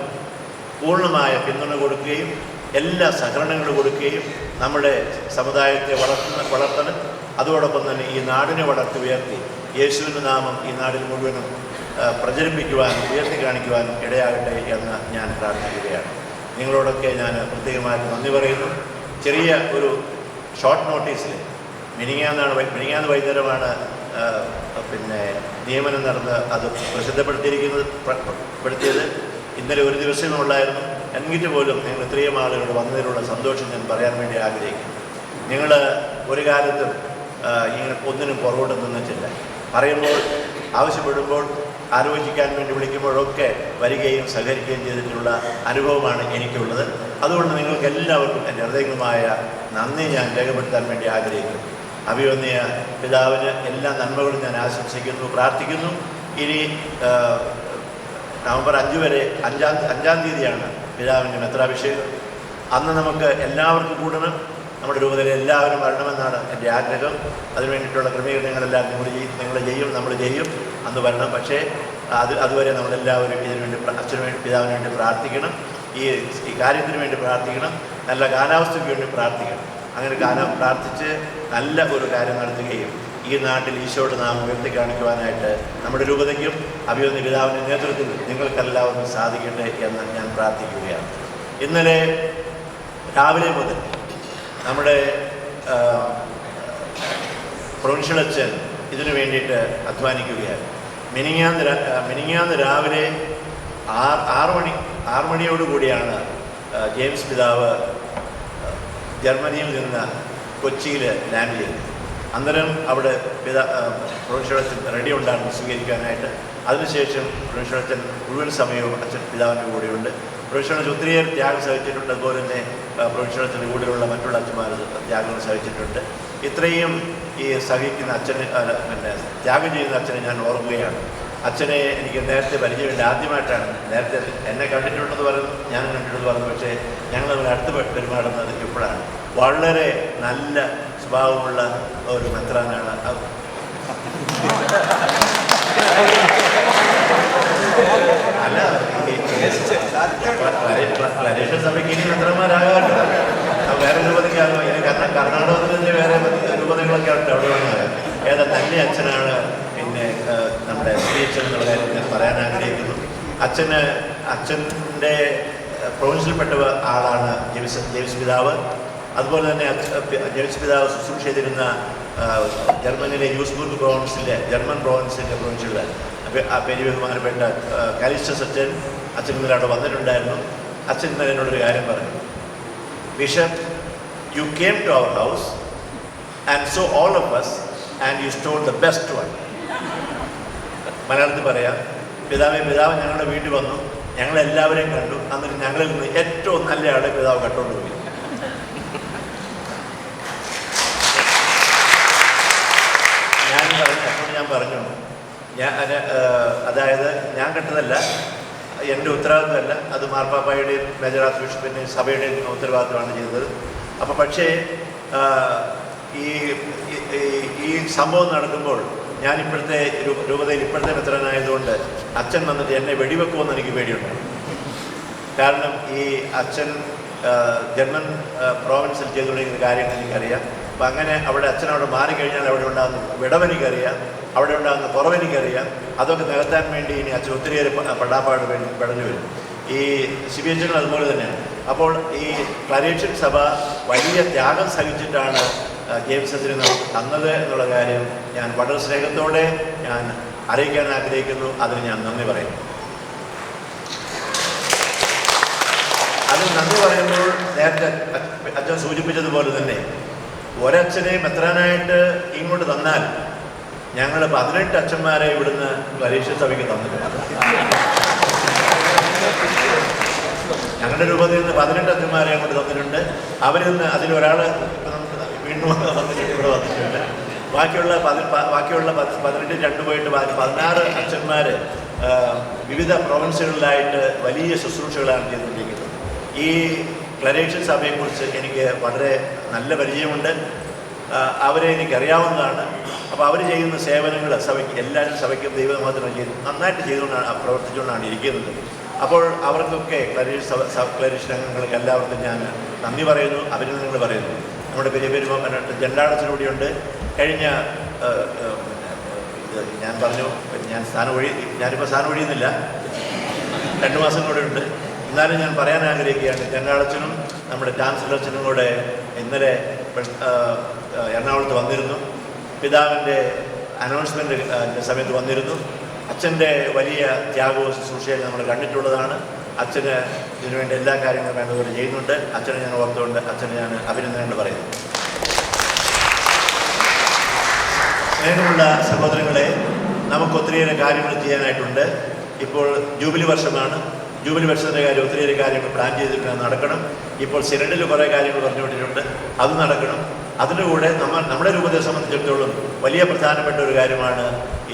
പൂർണ്ണമായ പിന്തുണ കൊടുക്കുകയും എല്ലാ സഹകരണങ്ങളും കൊടുക്കുകയും നമ്മുടെ സമുദായത്തെ വളർത്തണം. അതോടൊപ്പം തന്നെ ഈ നാടിനെ വളർത്തി ഉയർത്തി യേശുവിൻ്റെ നാമം ഈ നാടിൽ മുഴുവനും പ്രചരിപ്പിക്കുവാനും ഉയർത്തി കാണിക്കുവാനും ഇടയാകട്ടെ എന്ന് ഞാൻ പ്രാർത്ഥിക്കുകയാണ്. നിങ്ങളോടൊക്കെ ഞാൻ പ്രത്യേകമായിട്ട് നന്ദി പറയുന്നു. ചെറിയ ഒരു ഷോർട്ട് നോട്ടീസിൽ മിനിങ്ങാന്ന് വൈകുന്നേരമാണ് നിയമനം നടന്ന് അത് പ്രസിദ്ധപ്പെടുത്തിയത്. ഇന്നലെ ഒരു ദിവസമുള്ളായിരുന്നു. എന്നിട്ട് പോലും നിങ്ങൾ ഇത്രയും ആളുകൾ വന്നതിലുള്ള സന്തോഷം ഞാൻ പറയാൻ വേണ്ടി ആഗ്രഹിക്കുന്നു. നിങ്ങൾ ഒരു കാലത്തും ഇങ്ങനെ ഒന്നിനും പുറകോട്ട് നിന്നിട്ടില്ല. പറയുമ്പോൾ ആവശ്യപ്പെടുമ്പോൾ ആലോചിക്കാൻ വേണ്ടി വിളിക്കുമ്പോഴൊക്കെ വരികയും സഹകരിക്കുകയും ചെയ്തിട്ടുള്ള അനുഭവമാണ് എനിക്കുള്ളത്. അതുകൊണ്ട് നിങ്ങൾക്ക് എല്ലാവർക്കും എൻ്റെ ഹൃദയംഗമായ നന്ദി ഞാൻ രേഖപ്പെടുത്താൻ വേണ്ടി ആഗ്രഹിക്കുന്നു. അഭിവന്യ പിതാവിന് എല്ലാ നന്മകളും ഞാൻ ആശംസിക്കുന്നു, പ്രാർത്ഥിക്കുന്നു. ഇനി നവംബർ 5 വരെ 5-ാം തീയതിയാണ് പിതാവിൻ്റെ മെത്രാഭിഷേകം. അന്ന് നമുക്ക് എല്ലാവർക്കും കൂടണം. നമ്മുടെ രൂപതയിലെ എല്ലാവരും വരണമെന്നാണ് എൻ്റെ ആഗ്രഹം. അതിനു വേണ്ടിയിട്ടുള്ള ക്രമീകരണങ്ങളെല്ലാം നിങ്ങൾ ചെയ്യും, നമ്മൾ ചെയ്യും. അന്ന് വരണം. പക്ഷേ അതുവരെ നമ്മളെല്ലാവരും ഇതിനുവേണ്ടി അച്ഛന് വേണ്ടി പിതാവിന് വേണ്ടി പ്രാർത്ഥിക്കണം. ഈ കാര്യത്തിന് വേണ്ടി പ്രാർത്ഥിക്കണം. നല്ല കാലാവസ്ഥയ്ക്ക് വേണ്ടി പ്രാർത്ഥിക്കണം. അങ്ങനെ പ്രാർത്ഥിച്ച് നല്ല ഒരു കാര്യം നടത്തുകയും ഈ നാട്ടിൽ ഈശോയുടെ നാമം ഉയർത്തി കാണിക്കുവാനായിട്ട് നമ്മുടെ രൂപതയ്ക്കും അഭിവന്യ പിതാവിൻ്റെ നേതൃത്വത്തിൽ നിങ്ങൾക്കെല്ലാവർക്കും സാധിക്കട്ടെ എന്ന് ഞാൻ പ്രാർത്ഥിക്കുകയാണ്. ഇന്നലെ രാവിലെ മുതൽ നമ്മുടെ പ്രൊവിൻഷ്യൽ അച്ഛൻ ഇതിനു വേണ്ടിയിട്ട് അധ്വാനിക്കുകയാണ്. മിനിങ്ങാന്ന് രാവിലെ 6 മണിയോടുകൂടിയാണ് ജെയിംസ് പിതാവ് ജർമ്മനിയിൽ നിന്ന് കൊച്ചിയിൽ ലാൻഡ് ചെയ്തത്. അന്നേരം അവിടെ പ്രൊവിൻഷ്യൽ അച്ഛൻ റെഡി ഉണ്ടായിരുന്നു സ്വീകരിക്കാനായിട്ട്. അതിനുശേഷം പ്രൊവിൻഷ്യൽ അച്ഛൻ മുഴുവൻ സമയവും അച്ഛൻ പിതാവിൻ്റെ കൂടെയുണ്ട്. പ്രൊവിൻഷ്യൽ അച്ഛൻ ഒത്തിരിയേറെ ത്യാഗം സഹിച്ചിട്ടുണ്ട്. അതുപോലെ തന്നെ പ്രൊവിൻഷ്യൽ അച്ഛൻ്റെ കൂടെയുള്ള മറ്റുള്ള അച്ഛന്മാർ ത്യാഗങ്ങൾ സഹിച്ചിട്ടുണ്ട്. ഇത്രയും ഈ സഹിക്കുന്ന അച്ഛന് ത്യാഗം ചെയ്യുന്ന അച്ഛനെ ഞാൻ ഓർക്കുകയാണ്. അച്ഛനെ എനിക്ക് നേരത്തെ പരിചയമില്ല, ആദ്യമായിട്ടാണ്. നേരത്തെ എന്നെ കണ്ടിട്ടുണ്ടെന്ന് പറഞ്ഞു, ഞാൻ കണ്ടിട്ടുണ്ടെന്ന് പറഞ്ഞു. പക്ഷേ ഞങ്ങൾ അടുത്ത് പെരുമാറുന്നത് ഇപ്പോഴാണ്. വളരെ നല്ല സ്വഭാവമുള്ള ഒരു മെത്രാനാണ്. അല്ല, പരീക്ഷ സഭയ്ക്ക് ഇനി മെത്രന്മാരാകാറുണ്ട്. വേറെ രൂപതയ്ക്കാകും. ഇനി കർണാടകത്തിൻ്റെ വേറെ രൂപതകളൊക്കെ ഉണ്ട്. അവിടെ വന്നത് ഏതാ തന്നെ അച്ഛനാണ്. പിന്നെ നമ്മുടെ ശ്രീഅച്ഛൻ എന്നുള്ള കാര്യം ഞാൻ പറയാൻ ആഗ്രഹിക്കുന്നു. അച്ഛൻ്റെ പ്രൊവിൻസിൽപ്പെട്ട ആളാണ് ജെയിംസ് പിതാവ്. അതുപോലെ തന്നെ ജെയിംസ് പിതാവ് ശുശ്രൂഷ ചെയ്തിരുന്ന ജർമ്മനിയിലെ യൂസ്ബുർഗ് പ്രോവിൻസിലെ ജർമ്മൻ പ്രോവിൻസിൻ്റെ പ്രൊവിൻഷ്യൽ പെരിയ ബഹുമാനപ്പെട്ട കാലിസ്റ്റസ് അച്ഛൻ ഇന്നലെ അവിടെ വന്നിട്ടുണ്ടായിരുന്നു. അച്ഛൻ ഇന്നലെ എന്നോടൊരു കാര്യം പറഞ്ഞു. Bishop, you came to our house and saw all of us and you stole the best one. മലയാളത്തിൽ പറയാം, പിതാവ് ഞങ്ങളുടെ വീട്ടിൽ വന്നു, ഞങ്ങളെല്ലാവരെയും കണ്ടു. എന്നിട്ട് ഞങ്ങളിൽ നിന്ന് ഏറ്റവും നല്ല ആളെ പിതാവ് കണ്ടുകൊണ്ട് പോയി. ഞാൻ പറഞ്ഞു അതായത് ഞാൻ കണ്ടതല്ല, എൻ്റെ ഉത്തരവാദിത്വമല്ല, അത് മാർപ്പാപ്പായുടെയും മേജർ ആർച്ച് ബിഷപ്പിൻ്റെയും സഭയുടെയും ഉത്തരവാദിത്വമാണ് ചെയ്തത്. അപ്പോൾ പക്ഷേ ഈ സംഭവം നടക്കുമ്പോൾ ഞാൻ ഇപ്പോഴത്തെ രൂപതയിൽ ഇപ്പോഴത്തെ മെത്രാനായതുകൊണ്ട് അച്ഛൻ വന്നിട്ട് എന്നെ വെടിവെക്കുമെന്ന് എനിക്ക് പേടിയുണ്ട്. കാരണം ഈ അച്ഛൻ ജർമ്മൻ പ്രോവിൻസിൽ ചെയ്തുകൊണ്ടിരിക്കുന്ന കാര്യങ്ങൾ എനിക്കറിയാം. അപ്പം അങ്ങനെ അവിടെ അച്ഛൻ അവിടെ മാറിക്കഴിഞ്ഞാൽ അവിടെ ഉണ്ടാകുന്ന വിടവെനിക്കറിയാം, അവിടെ ഉണ്ടാകുന്ന കുറവെനിക്കറിയാം. അതൊക്കെ നികത്താൻ വേണ്ടി ഇനി അച്ഛൻ ഒത്തിരിയേറെ പടാപ്പാട് പെടഞ്ഞു വരും. ഈ ശിവയച്ചനും അതുപോലെ തന്നെയാണ്. അപ്പോൾ ഈ ക്ലരേഷ്യൻ സഭ വലിയ ത്യാഗം സഹിച്ചിട്ടാണ് ജെയിംസ് അച്ഛനെ നമുക്ക് തന്നത് എന്നുള്ള കാര്യം ഞാൻ വളരെ സ്നേഹത്തോടെ ഞാൻ അറിയിക്കാൻ ആഗ്രഹിക്കുന്നു. അതിന് ഞാൻ നന്ദി പറയുന്നു. അതിന് നന്ദി പറയുമ്പോൾ നേരത്തെ അച്ഛൻ സൂചിപ്പിച്ചതുപോലെ തന്നെ ഒരച്ഛനെ മെത്രാനായിട്ട് ഇങ്ങോട്ട് തന്നാൽ ഞങ്ങൾ 18 അച്ഛന്മാരെ ഇവിടുന്ന് പരീക്ഷ സഭയ്ക്ക് തന്നിട്ടുണ്ട്. ഞങ്ങളുടെ രൂപത്തിൽ നിന്ന് 18 അച്ഛന്മാരെ അങ്ങോട്ട് തന്നിട്ടുണ്ട്. അവരിൽ നിന്ന് അതിലൊരാൾ ഇപ്പം നമുക്ക് വീണ്ടും വന്നിട്ട് ഇവിടെ വന്നിട്ടുണ്ട്. ബാക്കിയുള്ള 18 രണ്ട് പോയിട്ട് 16 അച്ഛന്മാർ വിവിധ പ്രൊവിൻസുകളിലായിട്ട് വലിയ ശുശ്രൂഷകളാണ് ചെയ്തുകൊണ്ടിരിക്കുന്നത്. ഈ ക്ലരേഷ്യൻ സഭയെക്കുറിച്ച് എനിക്ക് വളരെ നല്ല പരിചയമുണ്ട്. അവരെ എനിക്കറിയാവുന്നതാണ്. അപ്പോൾ അവർ ചെയ്യുന്ന സേവനങ്ങൾ സഭയ്ക്ക് എല്ലാവരും സഭയ്ക്കും ദൈവമാത്രം ചെയ്തു നന്നായിട്ട് ചെയ്തുകൊണ്ടാണ് പ്രവർത്തിച്ചുകൊണ്ടാണ് ഇരിക്കുന്നത്. അപ്പോൾ അവർക്കൊക്കെ ക്ലരേഷ്യൻ അംഗങ്ങൾക്ക് എല്ലാവർക്കും ഞാൻ നന്ദി പറയുന്നു, അഭിനന്ദനങ്ങൾ പറയുന്നു. നമ്മുടെ പെരിയ ജണ്ടാളത്തിലൂടെയുണ്ട്. കഴിഞ്ഞ ഞാൻ പറഞ്ഞു ഞാനിപ്പോൾ സ്ഥാനം ഒഴിയുന്നില്ല, 2 മാസം കൂടെ ഉണ്ട്. എന്നാലും ഞാൻ പറയാൻ ആഗ്രഹിക്കുകയാണ്, ജണ്ടാളച്ചനും നമ്മുടെ ചാൻസലർച്ചനും കൂടെ ഇന്നലെ എറണാകുളത്ത് വന്നിരുന്നു. പിതാവിൻ്റെ അനൗൺസ്മെൻ്റ് സമയത്ത് വന്നിരുന്നു. അച്ഛൻ്റെ വലിയ ത്യാഗവും ശുശ്രൂഷയും നമ്മൾ കണ്ടിട്ടുള്ളതാണ്. അച്ഛന് ഇതിനുവേണ്ടി എല്ലാ കാര്യങ്ങളും വേണ്ടതുപോലെ ചെയ്യുന്നുണ്ട്. അച്ഛനെ ഞാൻ ഓർത്തുകൊണ്ട് അച്ഛനെ ഞാൻ അഭിനന്ദനങ്ങൾ പറയുന്നു. സ്നേഹമുള്ള സഹോദരങ്ങളെ, നമുക്ക് ഒത്തിരിയേറെ കാര്യങ്ങൾ ചെയ്യാനായിട്ടുണ്ട്. ഇപ്പോൾ ജൂബിലി വർഷമാണ്. ജൂബിലി വർഷത്തിൻ്റെ കാര്യം ഒത്തിരിയേറെ കാര്യങ്ങൾ പ്ലാൻ ചെയ്തിട്ട് നടക്കണം. ഇപ്പോൾ സിനഡിൽ കുറേ കാര്യങ്ങൾ പറഞ്ഞുകൊണ്ടിട്ടുണ്ട്, അത് നടക്കണം. അതിൻ്റെ കൂടെ നമ്മുടെ രൂപതയെ സംബന്ധിച്ചിടത്തോളം വലിയ പ്രധാനപ്പെട്ട ഒരു കാര്യമാണ്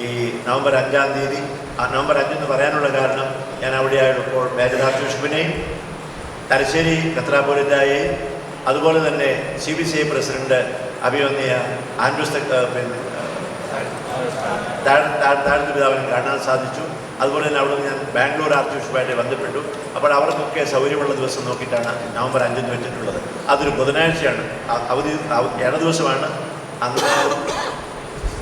ഈ നവംബർ 5-ാം തീയതി. ആ നവംബർ 5 എന്ന് പറയാനുള്ള കാരണം, ഞാൻ അവിടെയായപ്പോൾ മേജർ ആർച്ച് ബിഷപ്പിനെയും തലശ്ശേരി മെത്രാപ്പോലീത്തായെയും അതുപോലെ തന്നെ CBCI പ്രസിഡന്റ് അഭിവന്യ ആൻഡ്രൂസ് താഴ്ന്ന പിതാവിനെ കാണാൻ സാധിച്ചു. അതുപോലെ തന്നെ അവിടെ ഞാൻ ബാംഗ്ലൂർ ആർച്ച് ബിഷപ്പായിട്ട് ബന്ധപ്പെട്ടു. അപ്പോൾ അവർക്കൊക്കെ സൗകര്യമുള്ള ദിവസം നോക്കിയിട്ടാണ് നവംബർ 5 വെച്ചിട്ടുള്ളത്. അതൊരു ബുധനാഴ്ചയാണ്, അവധി ഇട ദിവസമാണ്. അന്ന്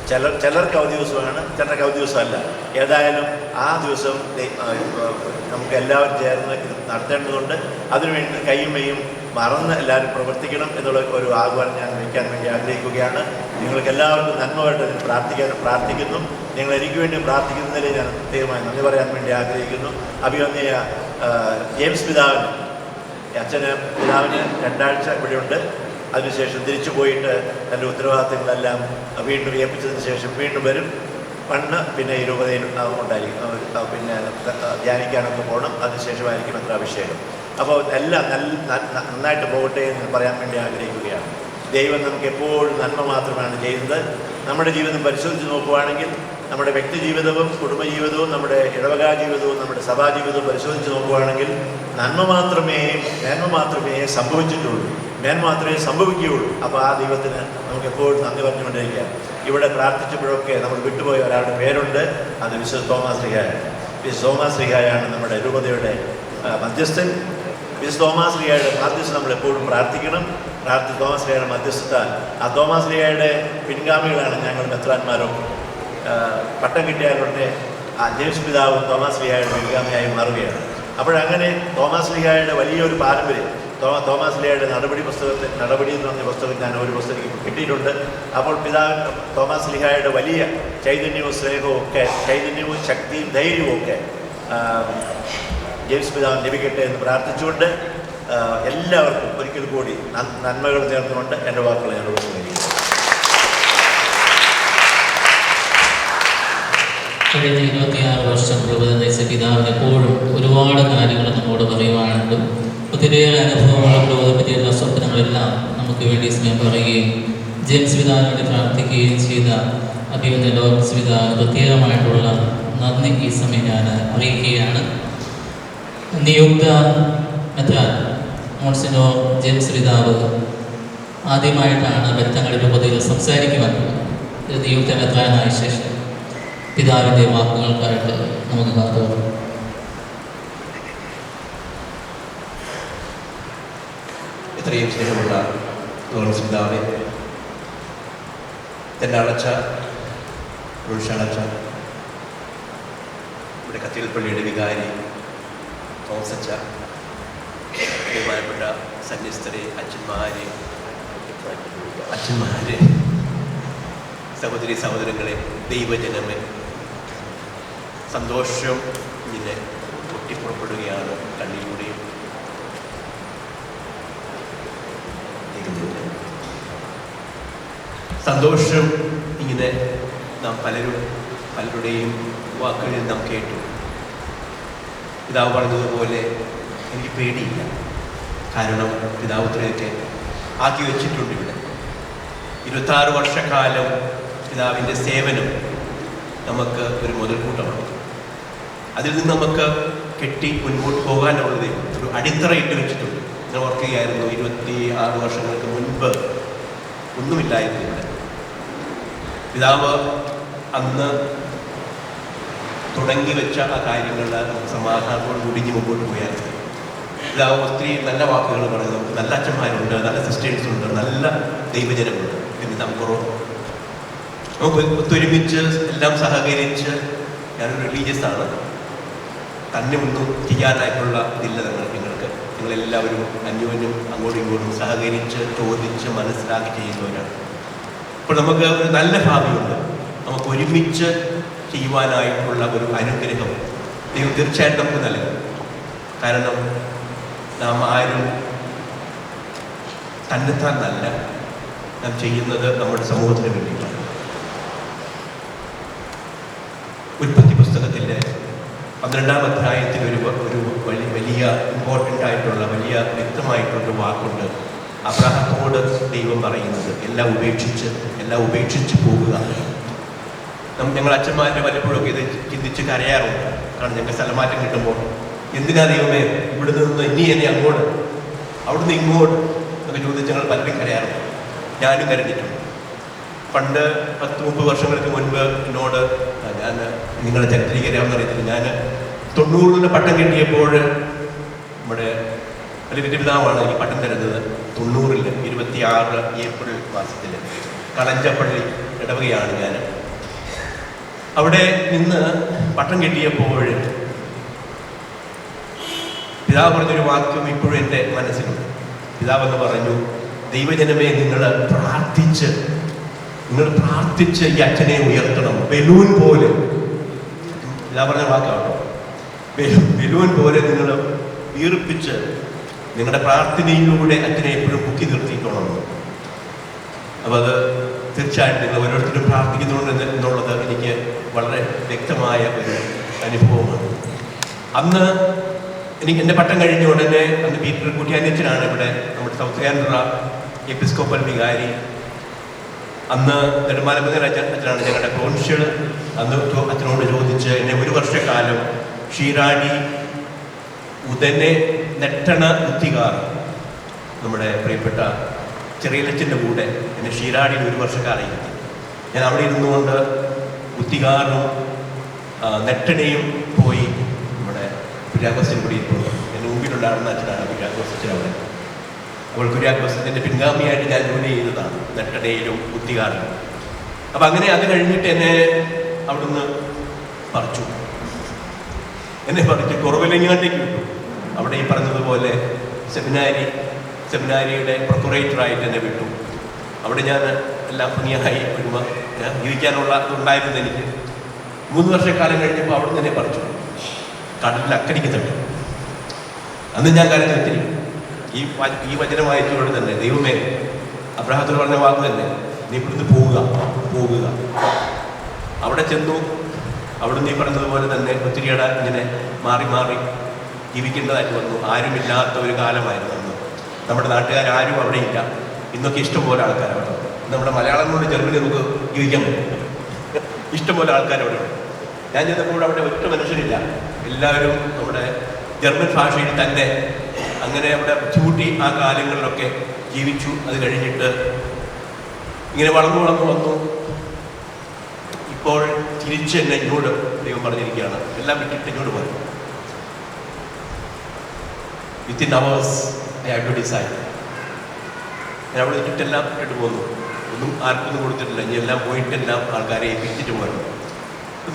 ചിലർക്ക് അവധി ദിവസമാണ്, ചിലർക്ക് അവധി ദിവസമല്ല. ഏതായാലും ആ ദിവസം നമുക്ക് എല്ലാവരും ചേർന്ന് ഇത് നടത്തേണ്ടതുണ്ട്. അതിനുവേണ്ടി കൈയും മെയ്യും മറന്ന് എല്ലാവരും പ്രവർത്തിക്കണം എന്നുള്ള ഒരു ആഹ്വാനം ഞാൻ വയ്ക്കാൻ വേണ്ടി ആഗ്രഹിക്കുകയാണ്. നിങ്ങൾക്ക് എല്ലാവർക്കും നന്മയായിട്ട് പ്രാർത്ഥിക്കുന്നു. നിങ്ങൾ എനിക്ക് വേണ്ടി പ്രാർത്ഥിക്കുന്നതിൽ ഞാൻ പ്രത്യേകമായി നന്ദി പറയാൻ വേണ്ടി ആഗ്രഹിക്കുന്നു. അഭിവന്യ ജെയിംസ് പിതാവിന്, പിതാവിന് 2 ആഴ്ച ഇവിടെയുണ്ട്. അതിനുശേഷം തിരിച്ചു പോയിട്ട് തൻ്റെ ഉത്തരവാദിത്തങ്ങളെല്ലാം വീണ്ടും ഏൽപ്പിച്ചതിന് ശേഷം വീണ്ടും വരും. പിന്നെ ഈ രൂപതയിൽ ഉണ്ടായിരിക്കും, പിന്നെ ധ്യാനിക്കാനൊക്കെ പോകണം. അതിനുശേഷമായിരിക്കും എത്ര അഭിഷേകം. അപ്പോൾ എല്ലാം നന്നായിട്ട് പോകട്ടെ എന്ന് പറയാൻ വേണ്ടി ആഗ്രഹിക്കുകയാണ്. ദൈവം നമുക്ക് എപ്പോഴും നന്മ മാത്രമാണ് ചെയ്യുന്നത്. നമ്മുടെ ജീവിതം പരിശോധിച്ച് നോക്കുകയാണെങ്കിൽ നമ്മുടെ വ്യക്തി ജീവിതവും കുടുംബജീവിതവും നമ്മുടെ ഇടവകാ ജീവിതവും നമ്മുടെ സഭാ ജീവിതവും പരിശോധിച്ച് നോക്കുകയാണെങ്കിൽ നന്മ മാത്രമേ സംഭവിച്ചിട്ടുള്ളൂ, മേന്മ മാത്രമേ സംഭവിക്കുകയുള്ളൂ. അപ്പോൾ ആ ദൈവത്തിന് നമുക്ക് എപ്പോഴും നന്ദി പറഞ്ഞുകൊണ്ടിരിക്കുക. ഇവിടെ പ്രാർത്ഥിച്ചപ്പോഴൊക്കെ നമ്മൾ വിട്ടുപോയ ഒരാളുടെ പേരുണ്ട്, അത് വിശുദ്ധ തോമാസ് ശ്ലീഹായാണ്. വിശുദ്ധ തോമാസ് ശ്ലീഹായാണ് നമ്മുടെ രൂപതയുടെ മധ്യസ്ഥൻ. വിശുദ്ധ തോമാസ് ശ്ലീഹായുടെ മധ്യസ്ഥ നമ്മൾ എപ്പോഴും പ്രാർത്ഥിക്കണം. തോമാസ് ശ്ലീഹായുടെ മധ്യസ്ഥത, ആ തോമാസ് ശ്ലീഹായുടെ പിൻഗാമികളാണ് ഞങ്ങൾ മെത്രാന്മാരൊക്കെ. പട്ടം കിട്ടിയാലുടനെ ജെയിംസ് പിതാവും തോമാസ് ശ്ലീഹായുടെ പിൻഗാമിയായി മാറുകയാണ്. അപ്പോഴങ്ങനെ തോമാസ് ശ്ലീഹായുടെ വലിയൊരു പാരമ്പര്യം, തോമാസ് ശ്ലീഹായുടെ നടപടി എന്ന് പറഞ്ഞ പുസ്തകം ഞാൻ ഒരു പുസ്തകം കിട്ടിയിട്ടുണ്ട്. അപ്പോൾ തോമാസ് ശ്ലീഹായുടെ വലിയ ചൈതന്യവും സ്നേഹവും ഒക്കെ, ചൈതന്യവും ശക്തിയും ധൈര്യവും ഒക്കെ ജെയിംസ് പിതാവ് ലഭിക്കട്ടെ എന്ന് പ്രാർത്ഥിച്ചുകൊണ്ട് എല്ലാവർക്കും ഒരിക്കൽ കൂടി നന്മകൾ നേർന്നുകൊണ്ട് എൻ്റെ വാക്കുകൾ ഞാൻ ഉപയോഗിക്കുന്നു. കഴിഞ്ഞ 26 വർഷം രൂപത നയിച്ച പിതാവിന് എപ്പോഴും ഒരുപാട് കാര്യങ്ങൾ നമ്മോട് പറയുവാനുണ്ട്. ഒത്തിരിയേറെ അനുഭവങ്ങളും രൂപതയെ പറ്റിയുള്ള സ്വപ്നങ്ങളെല്ലാം നമുക്ക് വേണ്ടി സ്നേഹം പറയുകയും ജെയിംസ് പിതാവിനോട് പ്രാർത്ഥിക്കുകയും ചെയ്ത അഭിവന്യ ലോറൻസ് പിതാവിന് പ്രത്യേകമായിട്ടുള്ള നന്ദി ഈ സമയം ഞാൻ അറിയിക്കുകയാണ്. നിയുക്ത മെത്രാൻ മോൺസിനോർ ജെയിംസ് പിതാവ് ആദ്യമായിട്ടാണ് ബെത്തങ്ങാടി രൂപതയിൽ സംസാരിക്കുവാൻ. നിയുക്ത മെത്രാനായ ശേഷം പിതാവിൻ്റെ വാക്കുകൾക്കായിട്ട് നമുക്ക് കാത്തോളാം. എത്രയും സ്നേഹമുള്ള ലോറൻസ് പിതാവെ, തെന്നാളച്ച റുഷാളച്ച, ഇവിടെ കത്തീഡ്രൽ വികാരി തോമസച്ച, ബഹുമാനപ്പെട്ട സന്യസ്തരെ, അച്ഛന്മാരെ, സഹോദരങ്ങളെ, ദൈവജനമേ, സന്തോഷം ഇങ്ങനെ പൊട്ടിപ്പുറപ്പെടുകയാണ് കണ്ണിലൂടെയും. സന്തോഷം ഇങ്ങനെ നാം പലരുടെയും വാക്കുകളിൽ നാം കേട്ടു. പിതാവ് പറഞ്ഞതുപോലെ എനിക്ക് പേടിയില്ല, കാരണം പിതാവ് ഇത്രയൊക്കെ ആക്കി വെച്ചിട്ടുണ്ട് ഇവിടെ. 26 വർഷക്കാലം പിതാവിൻ്റെ സേവനം നമുക്ക് ഒരു മുതൽക്കൂട്ടമാണ്. അതിൽ നിന്ന് നമുക്ക് കെട്ടി മുൻപോട്ട് പോകാനുള്ളത് ഒരു അടിത്തറ ഇട്ട് വെച്ചിട്ടുണ്ട്. ഞാൻ ഓർക്കുകയായിരുന്നു, 26 വർഷങ്ങൾക്ക് മുൻപ് ഒന്നുമില്ലായിരുന്നു ഇവിടെ. പിതാവ് അന്ന് തുടങ്ങി വെച്ച ആ കാര്യങ്ങൾ നമുക്ക് സമാധാനത്തോട് കുടിഞ്ഞ് മുമ്പോട്ട് പോയായിരുന്നു. പിതാവ് ഒത്തിരി നല്ല വാക്കുകൾ പറഞ്ഞു. നമുക്ക് നല്ല അച്ഛന്മാരുണ്ട്, നല്ല സിസ്റ്റേഴ്സ് ഉണ്ട്, നല്ല ദൈവജനമുണ്ട്. പിന്നെ നമുക്ക് ഒത്തൊരുമിച്ച് എല്ലാം സഹകരിച്ച്, ഞാനൊരു റിലീജിയസ് ആണ്, തന്നെ ഒന്നും ചെയ്യാനായിട്ടുള്ള ഇതില്ല നിങ്ങളെല്ലാവരും അന്യോന്യം അങ്ങോട്ടും ഇങ്ങോട്ടും സഹകരിച്ച് ചോദിച്ച് മനസ്സിലാക്കി ചെയ്യുന്നവരാണ്. അപ്പോൾ നമുക്ക് ഒരു നല്ല ഭാവിയുണ്ട്. നമുക്ക് ഒരുമിച്ച് ചെയ്യുവാനായിട്ടുള്ള ഒരു അനുഗ്രഹം ദൈവം തീർച്ചയായിട്ടും നമുക്ക് നൽകും. കാരണം നാം ആരും തന്നെത്താൻ നല്ല, നാം ചെയ്യുന്നത് നമ്മുടെ സമൂഹത്തിന് വേണ്ടിയിട്ടാണ്. ഉൽപ്പത്തി പുസ്തകത്തിൻ്റെ 12-ാം അധ്യായത്തിൽ ഒരു വലിയ ഇമ്പോർട്ടൻ്റ് ആയിട്ടുള്ള വലിയ വ്യക്തമായിട്ടുള്ളൊരു വാക്കുണ്ട്. അബ്രാഹത്തോട് ദൈവം പറയുന്നത് എല്ലാം ഉപേക്ഷിച്ച് പോകുക. ഞങ്ങൾ അച്ഛന്മാരുടെ പലപ്പോഴൊക്കെ ഇത് ചിന്തിച്ച് കരയാറുണ്ട്. കാരണം ഞങ്ങൾക്ക് സ്ഥലമാറ്റം കിട്ടുമ്പോൾ എന്തിനാ ദൈവമേ ഇവിടെ നിന്ന് ഇനി എന്നെ അങ്ങോട്ട് അവിടുന്ന് ഇങ്ങോട്ട് എന്നൊക്കെ ചോദിച്ച് ഞങ്ങൾ പലരും കരയാറുണ്ട്. ഞാനും കരഞ്ഞിട്ടുണ്ട്. പണ്ട് 10-30 വർഷങ്ങൾക്ക് മുൻപ് എന്നോട്, ഞാൻ നിങ്ങളുടെ ചരിത്രീകരിക്കാമെന്ന് അറിയത്തില്ല, ഞാൻ 90 പട്ടം കിട്ടിയപ്പോൾ നമ്മുടെ വലിയ പിതാവാണ് എനിക്ക് പട്ടം തരുന്നത്. 90 26 ഏപ്രിൽ മാസത്തിൽ കളഞ്ചപ്പള്ളി ഇടവകയാണ് ഞാൻ. അവിടെ നിന്ന് പട്ടം കിട്ടിയപ്പോൾ പിതാവ് പറഞ്ഞൊരു വാക്യം ഇപ്പോഴും എൻ്റെ മനസ്സിലുണ്ട്. പിതാവെന്ന് പറഞ്ഞു, ദൈവജനമേ നിങ്ങൾ പ്രാർത്ഥിച്ച് ഈ അച്ഛനെ ഉയർത്തണം. ബലൂൺ പോലെ, പിതാവ് പറഞ്ഞ വാക്കാട്ടോ, ബലൂൺ പോലെ നിങ്ങൾ വീർപ്പിച്ച് നിങ്ങളുടെ പ്രാർത്ഥനയിലൂടെ അച്ഛനെ എപ്പോഴും പൊക്കി നിർത്തിക്കണം. അപ്പോൾ അത് തീർച്ചയായിട്ടും നിങ്ങൾ ഓരോരുത്തരും പ്രാർത്ഥിക്കുന്നുണ്ട് എന്നുള്ളത് എനിക്ക് വളരെ വ്യക്തമായ ഒരു അനുഭവമാണ്. അന്ന് എൻ്റെ പട്ടം കഴിഞ്ഞ ഉടനെ അന്ന് പീറ്റർ കുട്ടിയാനിച്ചനാണ് ഇവിടെ നമ്മുടെ സൗത്ത് കേരള എപ്പിസ്കോപ്പൽ വികാരി. അന്ന് നെടുമാലക്കുന്നിൽ അച്ഛനാണ് ഞങ്ങളുടെ കോൺഷ്യൽ. അന്ന് അച്ഛനോട് ചോദിച്ച് എന്നെ 1 വർഷക്കാലം ഷീരാടി ഉദനെ നെട്ടണ ഉത്തികാർ, നമ്മുടെ പ്രിയപ്പെട്ട ചെറിയലച്ഛൻ്റെ കൂടെ എന്നെ ഷീരാടിയിൽ 1 വർഷക്കാലം ഇരുത്തി. ഞാൻ അവിടെ ഇരുന്നുകൊണ്ട് ഉത്തികാറും നെട്ടണയും പോയി. നമ്മുടെ കുര്യാക്കോസിന് കൂടി ഇപ്പോൾ എൻ്റെ മുമ്പിലുണ്ടായിരുന്ന അച്ഛനാണ് കുര്യാക്കോസ് അച്ഛൻ. അവിടെ അപ്പോൾ കുര്യാക്കോസിൻ്റെ പിൻഗാമിയായിട്ട് ഞാൻ ജോലി ചെയ്തതാണ് നെട്ടണയിലും ഉത്തികാറിലും. അപ്പം അങ്ങനെ അത് കഴിഞ്ഞിട്ട് എന്നെ അവിടുന്ന് പറിച്ചു കുറവിലങ്ങാണ്ടേക്ക് വിട്ടു. അവിടെ ഈ പറഞ്ഞതുപോലെ സെമിനാരിയുടെ പ്രൊക്കുറേറ്ററായിട്ട് എന്നെ വിട്ടു. അവിടെ ഞാൻ എല്ലാം ഭംഗിയായി ഞാൻ ജീവിക്കാനുള്ള ഇതുണ്ടായിരുന്നു എനിക്ക്. 3 വർഷക്കാലം കഴിഞ്ഞപ്പോൾ അവിടെ തന്നെ പറിച്ചു, കടലിൽ അക്കടിക്ക് തട്ടു. അന്ന് ഞാൻ കരഞ്ഞു ഒത്തിരി. ഈ വചനം വായിച്ചതോടെ തന്നെ ദൈവമേ, അബ്രാഹത്തോട് പറഞ്ഞ വാക്ക് തന്നെ, നീ ഇവിടുന്ന് പോകുക. അവിടെ ചെന്നു. അവിടെ നീ പറഞ്ഞതുപോലെ തന്നെ ഒത്തിരിയുടെ ഇങ്ങനെ മാറി ജീവിക്കേണ്ടതായിട്ട് വന്നു. ആരുമില്ലാത്ത ഒരു കാലമായിരുന്നു അന്ന്. നമ്മുടെ നാട്ടുകാരും അവിടെ ഇല്ല. ഇന്നൊക്കെ ഇഷ്ടംപോലെ ആൾക്കാരവിടെ. നമ്മുടെ മലയാളം കൊണ്ട് ജർമ്മനി നമുക്ക് ജീവിക്കാൻ പറ്റും. ഇഷ്ടംപോലെ ആൾക്കാരവിടെ ഉണ്ട്. ഞാൻ ചെന്നപ്പോൾ അവിടെ ഒറ്റ മനുഷ്യരില്ല. എല്ലാവരും നമ്മുടെ ജർമ്മൻ ഭാഷയിൽ തന്നെ അങ്ങനെ അവിടെ ബുദ്ധിമുട്ടി ആ കാലങ്ങളിലൊക്കെ ജീവിച്ചു. അത് കഴിഞ്ഞിട്ട് ഇങ്ങനെ വളർന്നു വന്നു. ഇപ്പോൾ തിരിച്ച് എന്നെ ഇങ്ങോട്ട് ദൈവം പറഞ്ഞിരിക്കുകയാണ്, എല്ലാം വിട്ടിട്ട് ഇങ്ങോട്ട് പോയി. Within hours I have to decide. ഞാൻ അവിടെ ഇട്ടിട്ടെല്ലാം ഇട്ടിട്ട് പോന്നു. ഒന്നും ആർക്കൊന്നും കൊടുത്തിട്ടില്ല. ഇനി എല്ലാം പോയിട്ടെല്ലാം ആൾക്കാരെ ഏൽപ്പിച്ചിട്ട് പോയിരുന്നു.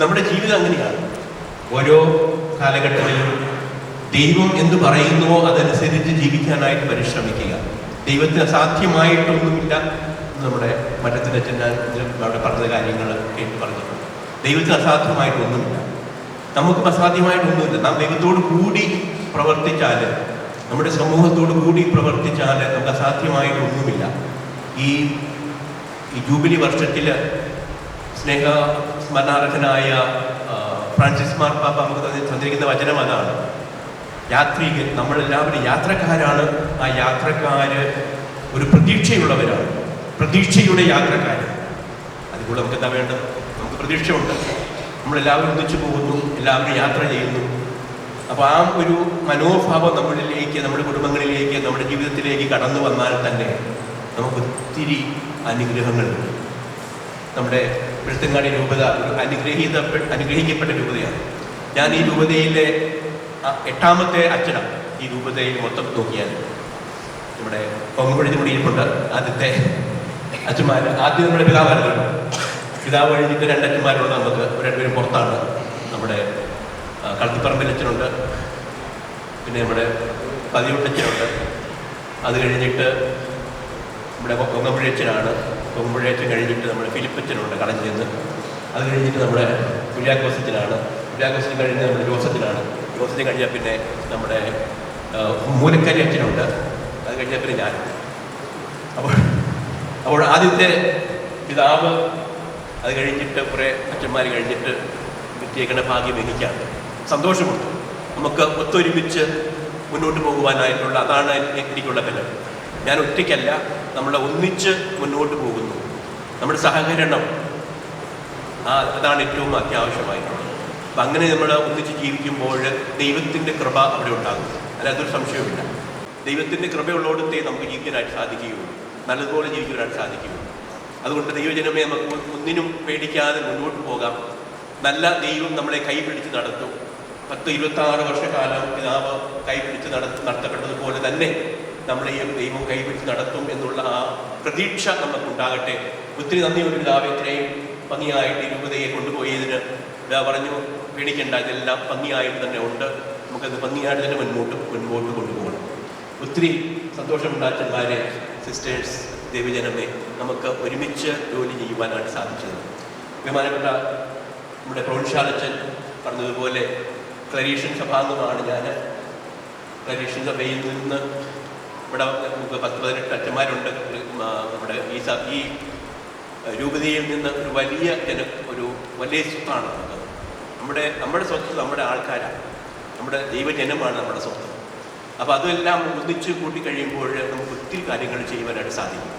നമ്മുടെ ജീവിതം അങ്ങനെയാണ്. ഓരോ കാലഘട്ടത്തിലും ദൈവം എന്ത് പറയുന്നുവോ അതനുസരിച്ച് ജീവിക്കാനായിട്ട് പരിശ്രമിക്കുക. ദൈവത്തിന് അസാധ്യമായിട്ടൊന്നുമില്ല. നമ്മുടെ മറ്റത്തിൻ്റെ അച്ഛൻ അവിടെ പറഞ്ഞ കാര്യങ്ങൾ കേട്ട് പറഞ്ഞിട്ടുണ്ട്. ദൈവത്തിന് അസാധ്യമായിട്ടൊന്നുമില്ല. നമുക്കും അസാധ്യമായിട്ടൊന്നുമില്ല. നാം ദൈവത്തോട് കൂടി പ്രവർത്തിച്ചാൽ, നമ്മുടെ സമൂഹത്തോട് കൂടി പ്രവർത്തിച്ചാൽ നമുക്ക് അസാധ്യമായിട്ടൊന്നുമില്ല. ഈ ഈ ജൂബിലി വർഷത്തിൽ സ്നേഹ സ്മരണാർഹനായ ഫ്രാൻസിസ് മാർപ്പാപ്പ നമുക്ക് തന്നിരിക്കുന്ന വചനം അതാണ്. യാത്രികർ, നമ്മളെല്ലാവരും യാത്രക്കാരാണ്. ആ യാത്രക്കാർ ഒരു പ്രതീക്ഷയുള്ളവരാണ്, പ്രതീക്ഷയുടെ യാത്രക്കാർ. അതുകൂടെ നമുക്ക് എന്താ വേണ്ടത്? നമുക്ക് പ്രതീക്ഷയുണ്ട്. നമ്മളെല്ലാവരും ഒന്നിച്ചു പോകുന്നു, എല്ലാവരും യാത്ര ചെയ്യുന്നു. അപ്പോൾ ആ ഒരു മനോഭാവം നമ്മളിലേക്ക്, നമ്മുടെ കുടുംബങ്ങളിലേക്ക്, നമ്മുടെ ജീവിതത്തിലേക്ക് കടന്നു വന്നാൽ തന്നെ നമുക്ക് ഒത്തിരി അനുഗ്രഹങ്ങളുണ്ട്. നമ്മുടെ വെളുത്തങ്ങാടി രൂപത ഒരു അനുഗ്രഹിക്കപ്പെട്ട രൂപതയാണ്. ഞാൻ ഈ രൂപതയിലെ 8ാമത്തെ അച്ഛനാണ്. ഈ രൂപതയിൽ മൊത്തം നോക്കിയാൽ നമ്മുടെ കൊങ്ങുപുഴി കൂടി ഇരിപ്പുണ്ട്. ആദ്യത്തെ അച്ഛന്മാർ, ആദ്യം നമ്മുടെ പിതാവായിരുന്നു. പിതാവ് കഴിഞ്ഞിട്ട് 2 അച്ഛന്മാരുണ്ട് നമുക്ക്. 2 പേരും പുറത്താണ്. നമ്മുടെ കളത്തിപ്പറമ്പിലച്ഛനുണ്ട്, പിന്നെ നമ്മുടെ പതിവുട്ടച്ഛനുണ്ട്. അത് കഴിഞ്ഞിട്ട് നമ്മുടെ കൊങ്ങമ്പുഴയച്ഛനാണ്. കൊങ്ങമ്പുഴയച്ഛൻ കഴിഞ്ഞിട്ട് നമ്മുടെ ഫിലിപ്പച്ചനുണ്ട് കളഞ്ഞിരുന്ന്. അത് കഴിഞ്ഞിട്ട് നമ്മുടെ കുര്യാക്കോസച്ചനാണ്. കുര്യാക്കോസച്ചൻ കഴിഞ്ഞ് നമ്മുടെ ജോസച്ചനാണ്. ജോസച്ചൻ കഴിഞ്ഞാൽ പിന്നെ നമ്മുടെ മൂലക്കരി അച്ഛനുണ്ട്. അത് കഴിഞ്ഞാൽ പിന്നെ ഞാൻ. അപ്പോൾ ആദ്യത്തെ പിതാവ്, അത് കഴിഞ്ഞിട്ട് കുറേ അച്ഛന്മാർ കഴിഞ്ഞിട്ട് വിദ്യയുടെ ഭാഗ്യം എനിക്കാണ്. സന്തോഷമുണ്ട്. നമുക്ക് ഒത്തൊരുമിച്ച് മുന്നോട്ട് പോകുവാനായിട്ടുള്ള, അതാണ് എനിക്കുള്ള ബലം. ഞാൻ ഒറ്റയ്ക്കല്ല, നമ്മളെ ഒന്നിച്ച് മുന്നോട്ട് പോകുന്നു. നമ്മുടെ സഹകരണം, അതാണ് ഏറ്റവും അത്യാവശ്യമായിട്ടുള്ളത്. അപ്പം അങ്ങനെ നമ്മൾ ഒന്നിച്ച് ജീവിക്കുമ്പോൾ ദൈവത്തിൻ്റെ കൃപ അവിടെ ഉണ്ടാകും. അതിനകത്തൊരു സംശയവുമില്ല. ദൈവത്തിൻ്റെ കൃപയുള്ളോടത്തേ നമുക്ക് ജീവിക്കാനായിട്ട് സാധിക്കുകയുള്ളൂ, നല്ലതുപോലെ ജീവിക്കാനായിട്ട് സാധിക്കുകയുള്ളൂ. അതുകൊണ്ട് ദൈവജനമേ, നമുക്ക് ഒന്നിനും പേടിക്കാതെ മുന്നോട്ട് പോകാം. നല്ല ദൈവം നമ്മളെ കൈപിടിച്ച് നടത്തും. 10-26 വർഷക്കാലം പിതാവ് കൈപിടിച്ച് നടത്തപ്പെട്ടതുപോലെ തന്നെ നമ്മളെയും ദൈവം കൈപിടിച്ച് നടത്തും എന്നുള്ള ആ പ്രതീക്ഷ നമുക്കുണ്ടാകട്ടെ. ഒത്തിരി നന്ദിയുള്ള പിതാവ്, ഇത്രയും ഭംഗിയായിട്ട് ഈ രൂപതയെ കൊണ്ടുപോയതിന് പിതാവ് പറഞ്ഞു, പേടിക്കേണ്ട, ഇതെല്ലാം ഭംഗിയായിട്ട് തന്നെ ഉണ്ട്, നമുക്കത് ഭംഗിയായിട്ട് തന്നെ മുൻപോട്ട് കൊണ്ടുപോകണം. ഒത്തിരി സന്തോഷമുണ്ട് അച്ഛന്മാരെ, സിസ്റ്റേഴ്സ്, ദൈവജനമേ, നമുക്ക് ഒരുമിച്ച് ജോലി ചെയ്യുവാനാണ് സാധിച്ചത്. ബഹുമാനപ്പെട്ട നമ്മുടെ പ്രൊവിൻഷ്യാലച്ഛൻ പറഞ്ഞതുപോലെ ക്ലരീഷ്യൻ സഭാംഗമാണ് ഞാൻ. ക്ലരീഷ്യൻ സഭയിൽ നിന്ന് ഇവിടെ 10-18 അച്ഛന്മാരുണ്ട്. നമ്മുടെ ഈ രൂപതയിൽ നിന്ന് ഒരു വലിയ സ്വത്താണ് നമുക്ക്. നമ്മുടെ സ്വത്ത് നമ്മുടെ ആൾക്കാരാണ്, നമ്മുടെ ദൈവജനമാണ് നമ്മുടെ സ്വത്ത്. അപ്പോൾ അതെല്ലാം ഒന്നിച്ച് കൂട്ടിക്കഴിയുമ്പോൾ നമുക്ക് ഒത്തിരി കാര്യങ്ങൾ ചെയ്യുവാനായിട്ട് സാധിക്കും.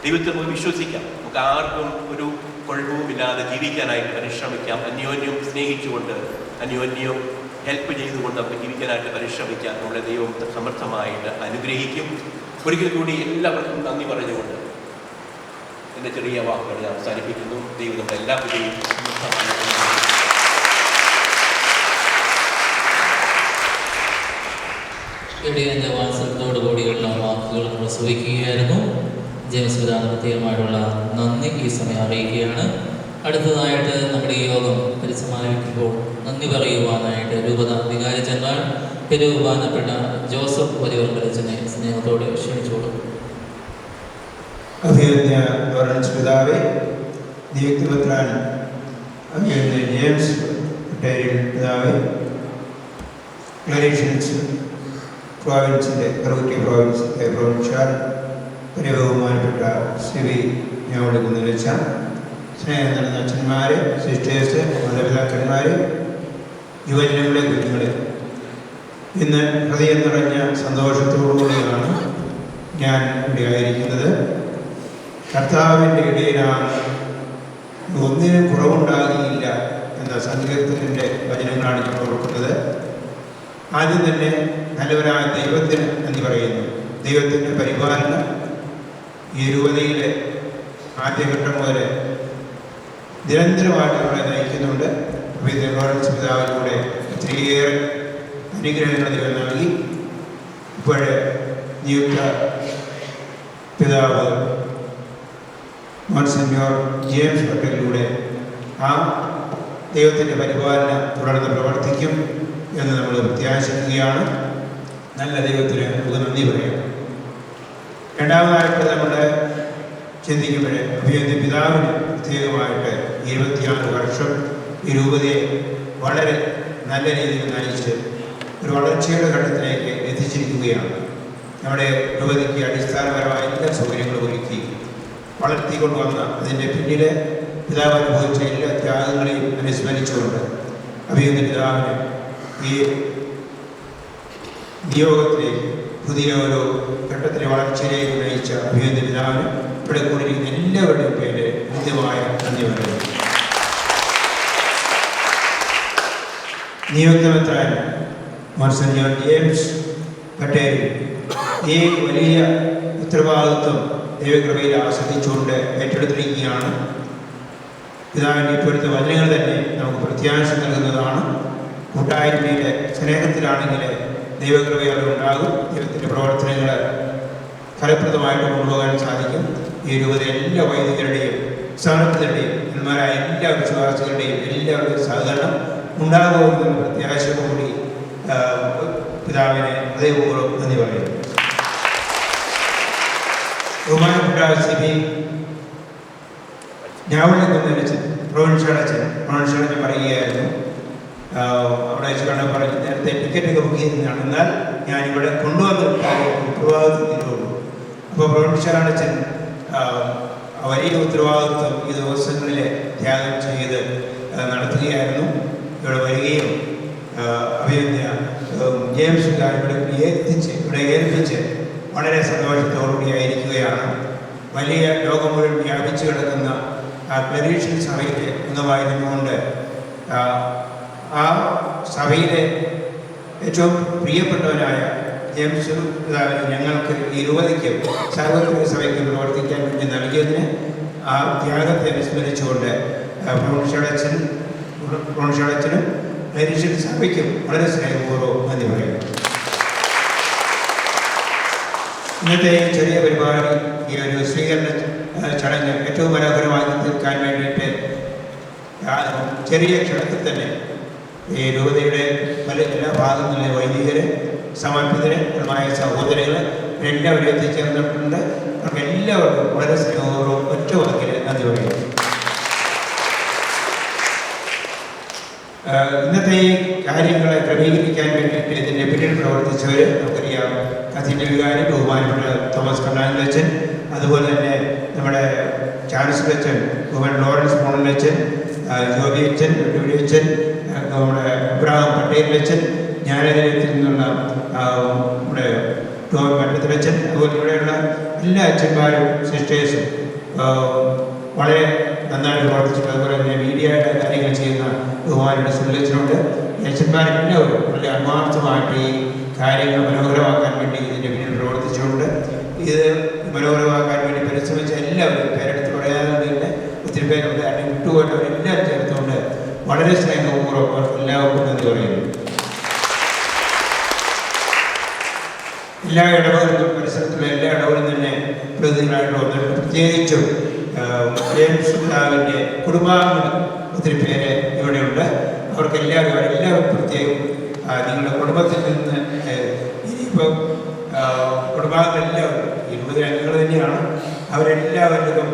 ദൈവത്തെ നമുക്ക് വിശ്വസിക്കാം. നമുക്ക് ആർക്കും ഒരു കുഴപ്പവുമില്ലാതെ ജീവിക്കാനായിട്ട് പരിശ്രമിക്കാം. അന്യോന്യം സ്നേഹിച്ചുകൊണ്ട്, അന്യോന്യം ഹെൽപ്പ് ചെയ്തുകൊണ്ട് നമുക്ക് ജീവിക്കാനായിട്ട് പരിശ്രമിക്കാം. നമ്മളെ ദൈവം സമർത്ഥമായിട്ട് അനുഗ്രഹിക്കും. ഒരിക്കൽ കൂടി എല്ലാവർക്കും നന്ദി പറഞ്ഞുകൊണ്ട് എൻ്റെ ചെറിയ വാക്കുകൾ ഞാൻ അവസാനിപ്പിക്കുന്നു. ദൈവം നമ്മുടെ എല്ലാവരെയും എൻ്റെ വാത്സല്യത്തോടു കൂടിയുള്ള വാക്കുകൾ നമ്മൾ ശ്രവിക്കുകയായിരുന്നു. ജെയിംസ് പിതാവിന് പ്രത്യേകമായിട്ടുള്ള നന്ദി ഈ സമയം അറിയിക്കുകയാണ്. അടുത്തതായിട്ട് നമ്മുടെ ഈ യോഗം പരിസമാപിക്കുമ്പോൾ നന്ദി പറയുവാനായിട്ട് രൂപത വികാരി ജനറൽ തിരുവാനപ്പെട്ട ജോസഫ് പരിവർത്തനച്ചനെ സ്നേഹത്തോടെ ക്ഷണിച്ചോളൂ. അഭിനന്ദ ലോറൻസ് പിതാവെ, നിയുക്തിപത്രാൻ അഭിനന്ദ ജെയിംസ് പിതാവെ, ക്ലരീഷ്യൻസ് പ്രോവിൻസിൻ്റെ കറുകുറ്റി പ്രോവിൻസിൻ്റെ പ്രൊവിൻഷ്യൽ ബഹുമാനപ്പെട്ട ശ്രീ ഞങ്ങളുടെ കുന്നിലച്ച, സ്നേഹം നടന്ന അച്ഛന്മാർ, സിസ്റ്റേഴ്സ്, മാതാപിതാക്കന്മാർ, യുവജനങ്ങളെ, കുഞ്ഞുങ്ങളെ, ഇന്ന് ഹൃദയം നിറഞ്ഞ സന്തോഷത്തോടുകൂടിയാണ് ഞാൻ ഇവിടെ ആയിരിക്കുന്നത്. കർത്താവിൻ്റെ ഇടയിലാണ്, ഒന്നിനും കുറവുണ്ടാകുകയില്ല എന്ന സങ്കീർത്തനത്തിൻ്റെ വചനങ്ങളാണ് ഞാൻ ഓർക്കുന്നത്. ആദ്യം തന്നെ നല്ലവരായ ദൈവത്തിന് നന്ദി പറയുന്നു. ദൈവത്തിൻ്റെ പരിപാലനം ഈ രൂപതയിലെ ആദ്യഘട്ടം മുതൽ നിരന്തരമായിട്ട് നമ്മളെ നയിക്കുന്നുണ്ട്. ലോറൻസ് പിതാവിലൂടെ ഒത്തിരിയേറെ അനുഗ്രഹങ്ങൾ ദൈവം നൽകി. ഇപ്പോൾ നിയുക്ത പിതാവ് മോൺസിഞ്ഞോർ ജെയിംസ് പട്ടേലിലൂടെ ആ ദൈവത്തിൻ്റെ പരിപാലനം തുടർന്ന് പ്രവർത്തിക്കും എന്ന് നമ്മൾ പ്രത്യാശിക്കുകയാണ്. നല്ല ദൈവത്തിന് നമുക്ക് നന്ദി പറയാം. രണ്ടാമതായിട്ട് നമ്മൾ ചിന്തിക്കുമ്പോൾ അഭിനന്ദ പിതാവിന് പ്രത്യേകമായിട്ട് 26 വർഷം ഈ രൂപതയെ വളരെ നല്ല രീതിയിൽ നയിച്ച് ഒരു വളർച്ചയുടെ ഘട്ടത്തിലേക്ക് എത്തിച്ചിരിക്കുകയാണ്. നമ്മുടെ രൂപതയ്ക്ക് അടിസ്ഥാനപരമായ എല്ലാ സൗകര്യങ്ങളും ഒരുക്കി വളർത്തിക്കൊണ്ടുവന്ന അതിൻ്റെ പിന്നിലെ പിതാവ് അനുഭവിച്ച എല്ലാ ത്യാഗങ്ങളെയും അനുസ്മരിച്ചുകൊണ്ട് അഭിനന്ദ പിതാവിന് ഈ നിയോഗത്തിലേക്ക് പുതിയ ഒരു ഘട്ടത്തിലെ വളർച്ചയിലേക്ക് നയിച്ച അഭിനന്ദ പിതാവിന് ഇവിടെ കൂടിയിരിക്കുന്ന എല്ലാവരുടെയും പേര് കൃത്യമായ നന്ദി പറയുന്നു. നിയുക്തമെത്താൻ മോൺസിഞ്ഞോർ ജെയിംസ് പട്ടേൽ ഈ വലിയ ഉത്തരവാദിത്വം ദൈവകൃപയിൽ ആസ്വദിച്ചുകൊണ്ട് ഏറ്റെടുത്തിരിക്കുകയാണ്. പിതാവിൻ്റെ ഇപ്പോഴത്തെ വചനങ്ങൾ തന്നെ നമുക്ക് പ്രത്യാശ നൽകുന്നതാണ്. കൂട്ടായ്മയുടെ സ്നേഹത്തിലാണെങ്കിൽ ദൈവകൃപയോടെ ഉണ്ടാകും. ദൈവത്തിൻ്റെ പ്രവർത്തനങ്ങൾ ഫലപ്രദമായിട്ട് കൊണ്ടുപോകാൻ സാധിക്കും. ഈ രൂപത എല്ലാ വൈദികരുടെയും സ്ഥാനത്തിൻ്റെയും എന്മാരായ എല്ലാ വിശ്വാസികളുടെയും എല്ലാവരുടെയും സഹകരണം ഉണ്ടാകുമെന്നുള്ള പ്രത്യാശയോടുകൂടി പിതാവിനെ ഹൃദയപൂർവ്വം നന്ദി പറയുന്നു. ബഹുമാനപ്പെട്ട സിബി ഞാവളിൽ കൊണ്ടുവച്ച് പ്രൊവിൻഷ്യലച്ഛൻ പറയുകയായിരുന്നു, അവിടെ വെച്ച് കണ്ട പറഞ്ഞ് നേരത്തെ ടിക്കറ്റൊക്കെ ബുക്ക് ചെയ്തതാണ്, എന്നാൽ ഞാനിവിടെ കൊണ്ടുവന്നിട്ടാൽ ഉത്തരവാദിത്വം തീരുള്ളൂ. അപ്പോൾ പ്രൊവിൻഷ്യലച്ഛൻ വലിയ ഉത്തരവാദിത്വം ഈ ദിവസങ്ങളിൽ ത്യാഗം ചെയ്ത് നടത്തുകയായിരുന്നു. ഇവിടെ വരികയും അഭിനന്ദ ജെയിംസ് ഇവിടെ ഏൽപ്പിച്ച് വളരെ സന്തോഷത്തോടുകൂടി ആയിരിക്കുകയാണ്. വലിയ ലോകം മുഴുവൻ വ്യാപിച്ചു കിടക്കുന്ന ക്ലരീഷ്യൻ സഭയിലെ അംഗമായിരുന്നുകൊണ്ട് ആ സഭയിലെ ഏറ്റവും പ്രിയപ്പെട്ടവനായ ജെയിംസ് ഞങ്ങൾക്ക് ഈ രൂപതയ്ക്കും സാർവത്രിക സഭയ്ക്കും പ്രവർത്തിക്കാൻ വേണ്ടി നൽകിയതിന് ആ ത്യാഗത്തെ അനുസ്മരിച്ചുകൊണ്ട് പ്രൊവിൻഷ്യലച്ഛനും ക്ലരീഷ്യൻ സഭയ്ക്കും വളരെ സ്നേഹപൂർവ്വം നന്ദി പറയുന്നു. ഇന്നത്തെ ചെറിയ പരിപാടി, ഈ ഒരു സ്വീകരണ ചടങ്ങ് ഏറ്റവും മനോഹരമായി തീർക്കാൻ വേണ്ടിയിട്ട് ചെറിയ ക്ഷണത്തിൽ തന്നെ ഈ രൂപതയുടെ എല്ലാ ഭാഗങ്ങളിലെ വൈദികര്, സമർപ്പിതരമായ സഹോദരങ്ങൾ എല്ലാവരും എത്തിച്ചേർന്നിട്ടുണ്ട്. അവർക്ക് എല്ലാവർക്കും വളരെ സ്നേഹപൂർവ്വം ഒറ്റ വാക്കിൽ നന്ദി പറയുന്നു. ഇന്നത്തെ ഈ കാര്യങ്ങളെ ക്രമീകരിക്കാൻ വേണ്ടിയിട്ട് ഇതിൻ്റെ പിന്നിൽ പ്രവർത്തിച്ചവർ നമുക്കറിയാം. കത്തീഡ്രൽ വികാരി ബഹുമാനപ്പെട്ട തോമസ് കണ്ണാങ്ങലച്ചൻ, അതുപോലെ തന്നെ നമ്മുടെ ചാൻസലർ അച്ഛൻ ബഹുമാൻ ലോറൻസ് മോണലച്ചൻ, ജോബി അച്ഛൻ, അച്ഛൻ, നമ്മുടെ ഇബ്രാഹിം പട്ടേലച്ചൻ, ജ്ഞാനദിനത്തിൽ നിന്നുള്ള നമ്മുടെ ടോമി മറ്റത്തിലച്ചൻ, അതുപോലെ ഇവിടെയുള്ള എല്ലാ അച്ഛന്മാരും സിസ്റ്റേഴ്സും വളരെ നന്നായിട്ട് പ്രവർത്തിച്ചിട്ടുണ്ട്. അതുപോലെ തന്നെ മീഡിയയുടെ കാര്യങ്ങൾ ചെയ്യുന്ന ബഹുമാനയുടെ സുനിലച്ചനുണ്ട്. അച്ഛന്മാരെല്ലാവരും വളരെ ആത്മാർത്ഥമായിട്ട് ഈ കാര്യങ്ങൾ മനോഹരമാക്കാൻ വേണ്ടി ഇതിൻ്റെ പിന്നിൽ പ്രവർത്തിച്ചിട്ടുണ്ട്. ഇത് മനോഹരമാക്കാൻ വേണ്ടി പരിശ്രമിച്ച എല്ലാവരും പേരെടുത്ത് പറയാതെ ഒത്തിരി പേരുണ്ട്. അല്ലെങ്കിൽ വിട്ടുപോയിട്ടവരെല്ലാം ചേർത്തുകൊണ്ട് വളരെ സ്നേഹപൂർവ്വം അവർക്ക് എല്ലാവർക്കും നന്ദി പറയുന്നു. എല്ലാ ഇടവുകളിലും പരിസരത്തുള്ള എല്ലാ ഇടവുകളിലും തന്നെ പ്രതിനിധികളായിട്ട് വന്നിട്ടുണ്ട്. പ്രത്യേകിച്ചും ജെയിംസ് പിതാവിൻ്റെ കുടുംബാംഗങ്ങൾ ഒത്തിരി പേര് ഇവിടെയുണ്ട്. അവർക്കെല്ലാവരും പ്രത്യേകം നിങ്ങളുടെ കുടുംബത്തിൽ നിന്ന് ഇനിയിപ്പം കുടുംബാംഗങ്ങളെല്ലാവരും 20 അംഗങ്ങൾ തന്നെയാണ്. അവരെല്ലാവരും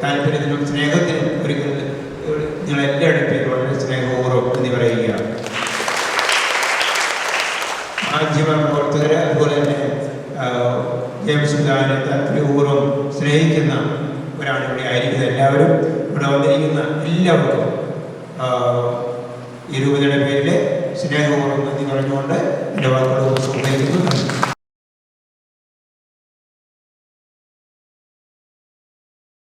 താല്പര്യത്തിനും സ്നേഹത്തിനും ഒരിക്കൽ നിങ്ങളെല്ലാവരുടെ പേരും വളരെ സ്നേഹപൂർവ്വം എന്ന് പറയുകയാണ്. മാധ്യമ പ്രവർത്തകരെ, അതുപോലെ തന്നെ ജെയിംസ് പിതാവിനെ താല്പര്യപൂർവ്വം സ്നേഹിക്കുന്ന ഒരാണ് ഇവിടെ ആയിരിക്കുന്നത്. എല്ലാവരും ഇവിടെ വന്നിരിക്കുന്ന എല്ലാവർക്കും ഈ രൂപതയുടെ പേരിൽ സ്നേഹപൂർവ്വം നന്ദി പറഞ്ഞുകൊണ്ട് എൻ്റെ വാക്കുകൾ ഉപസംഹരിക്കുന്നു.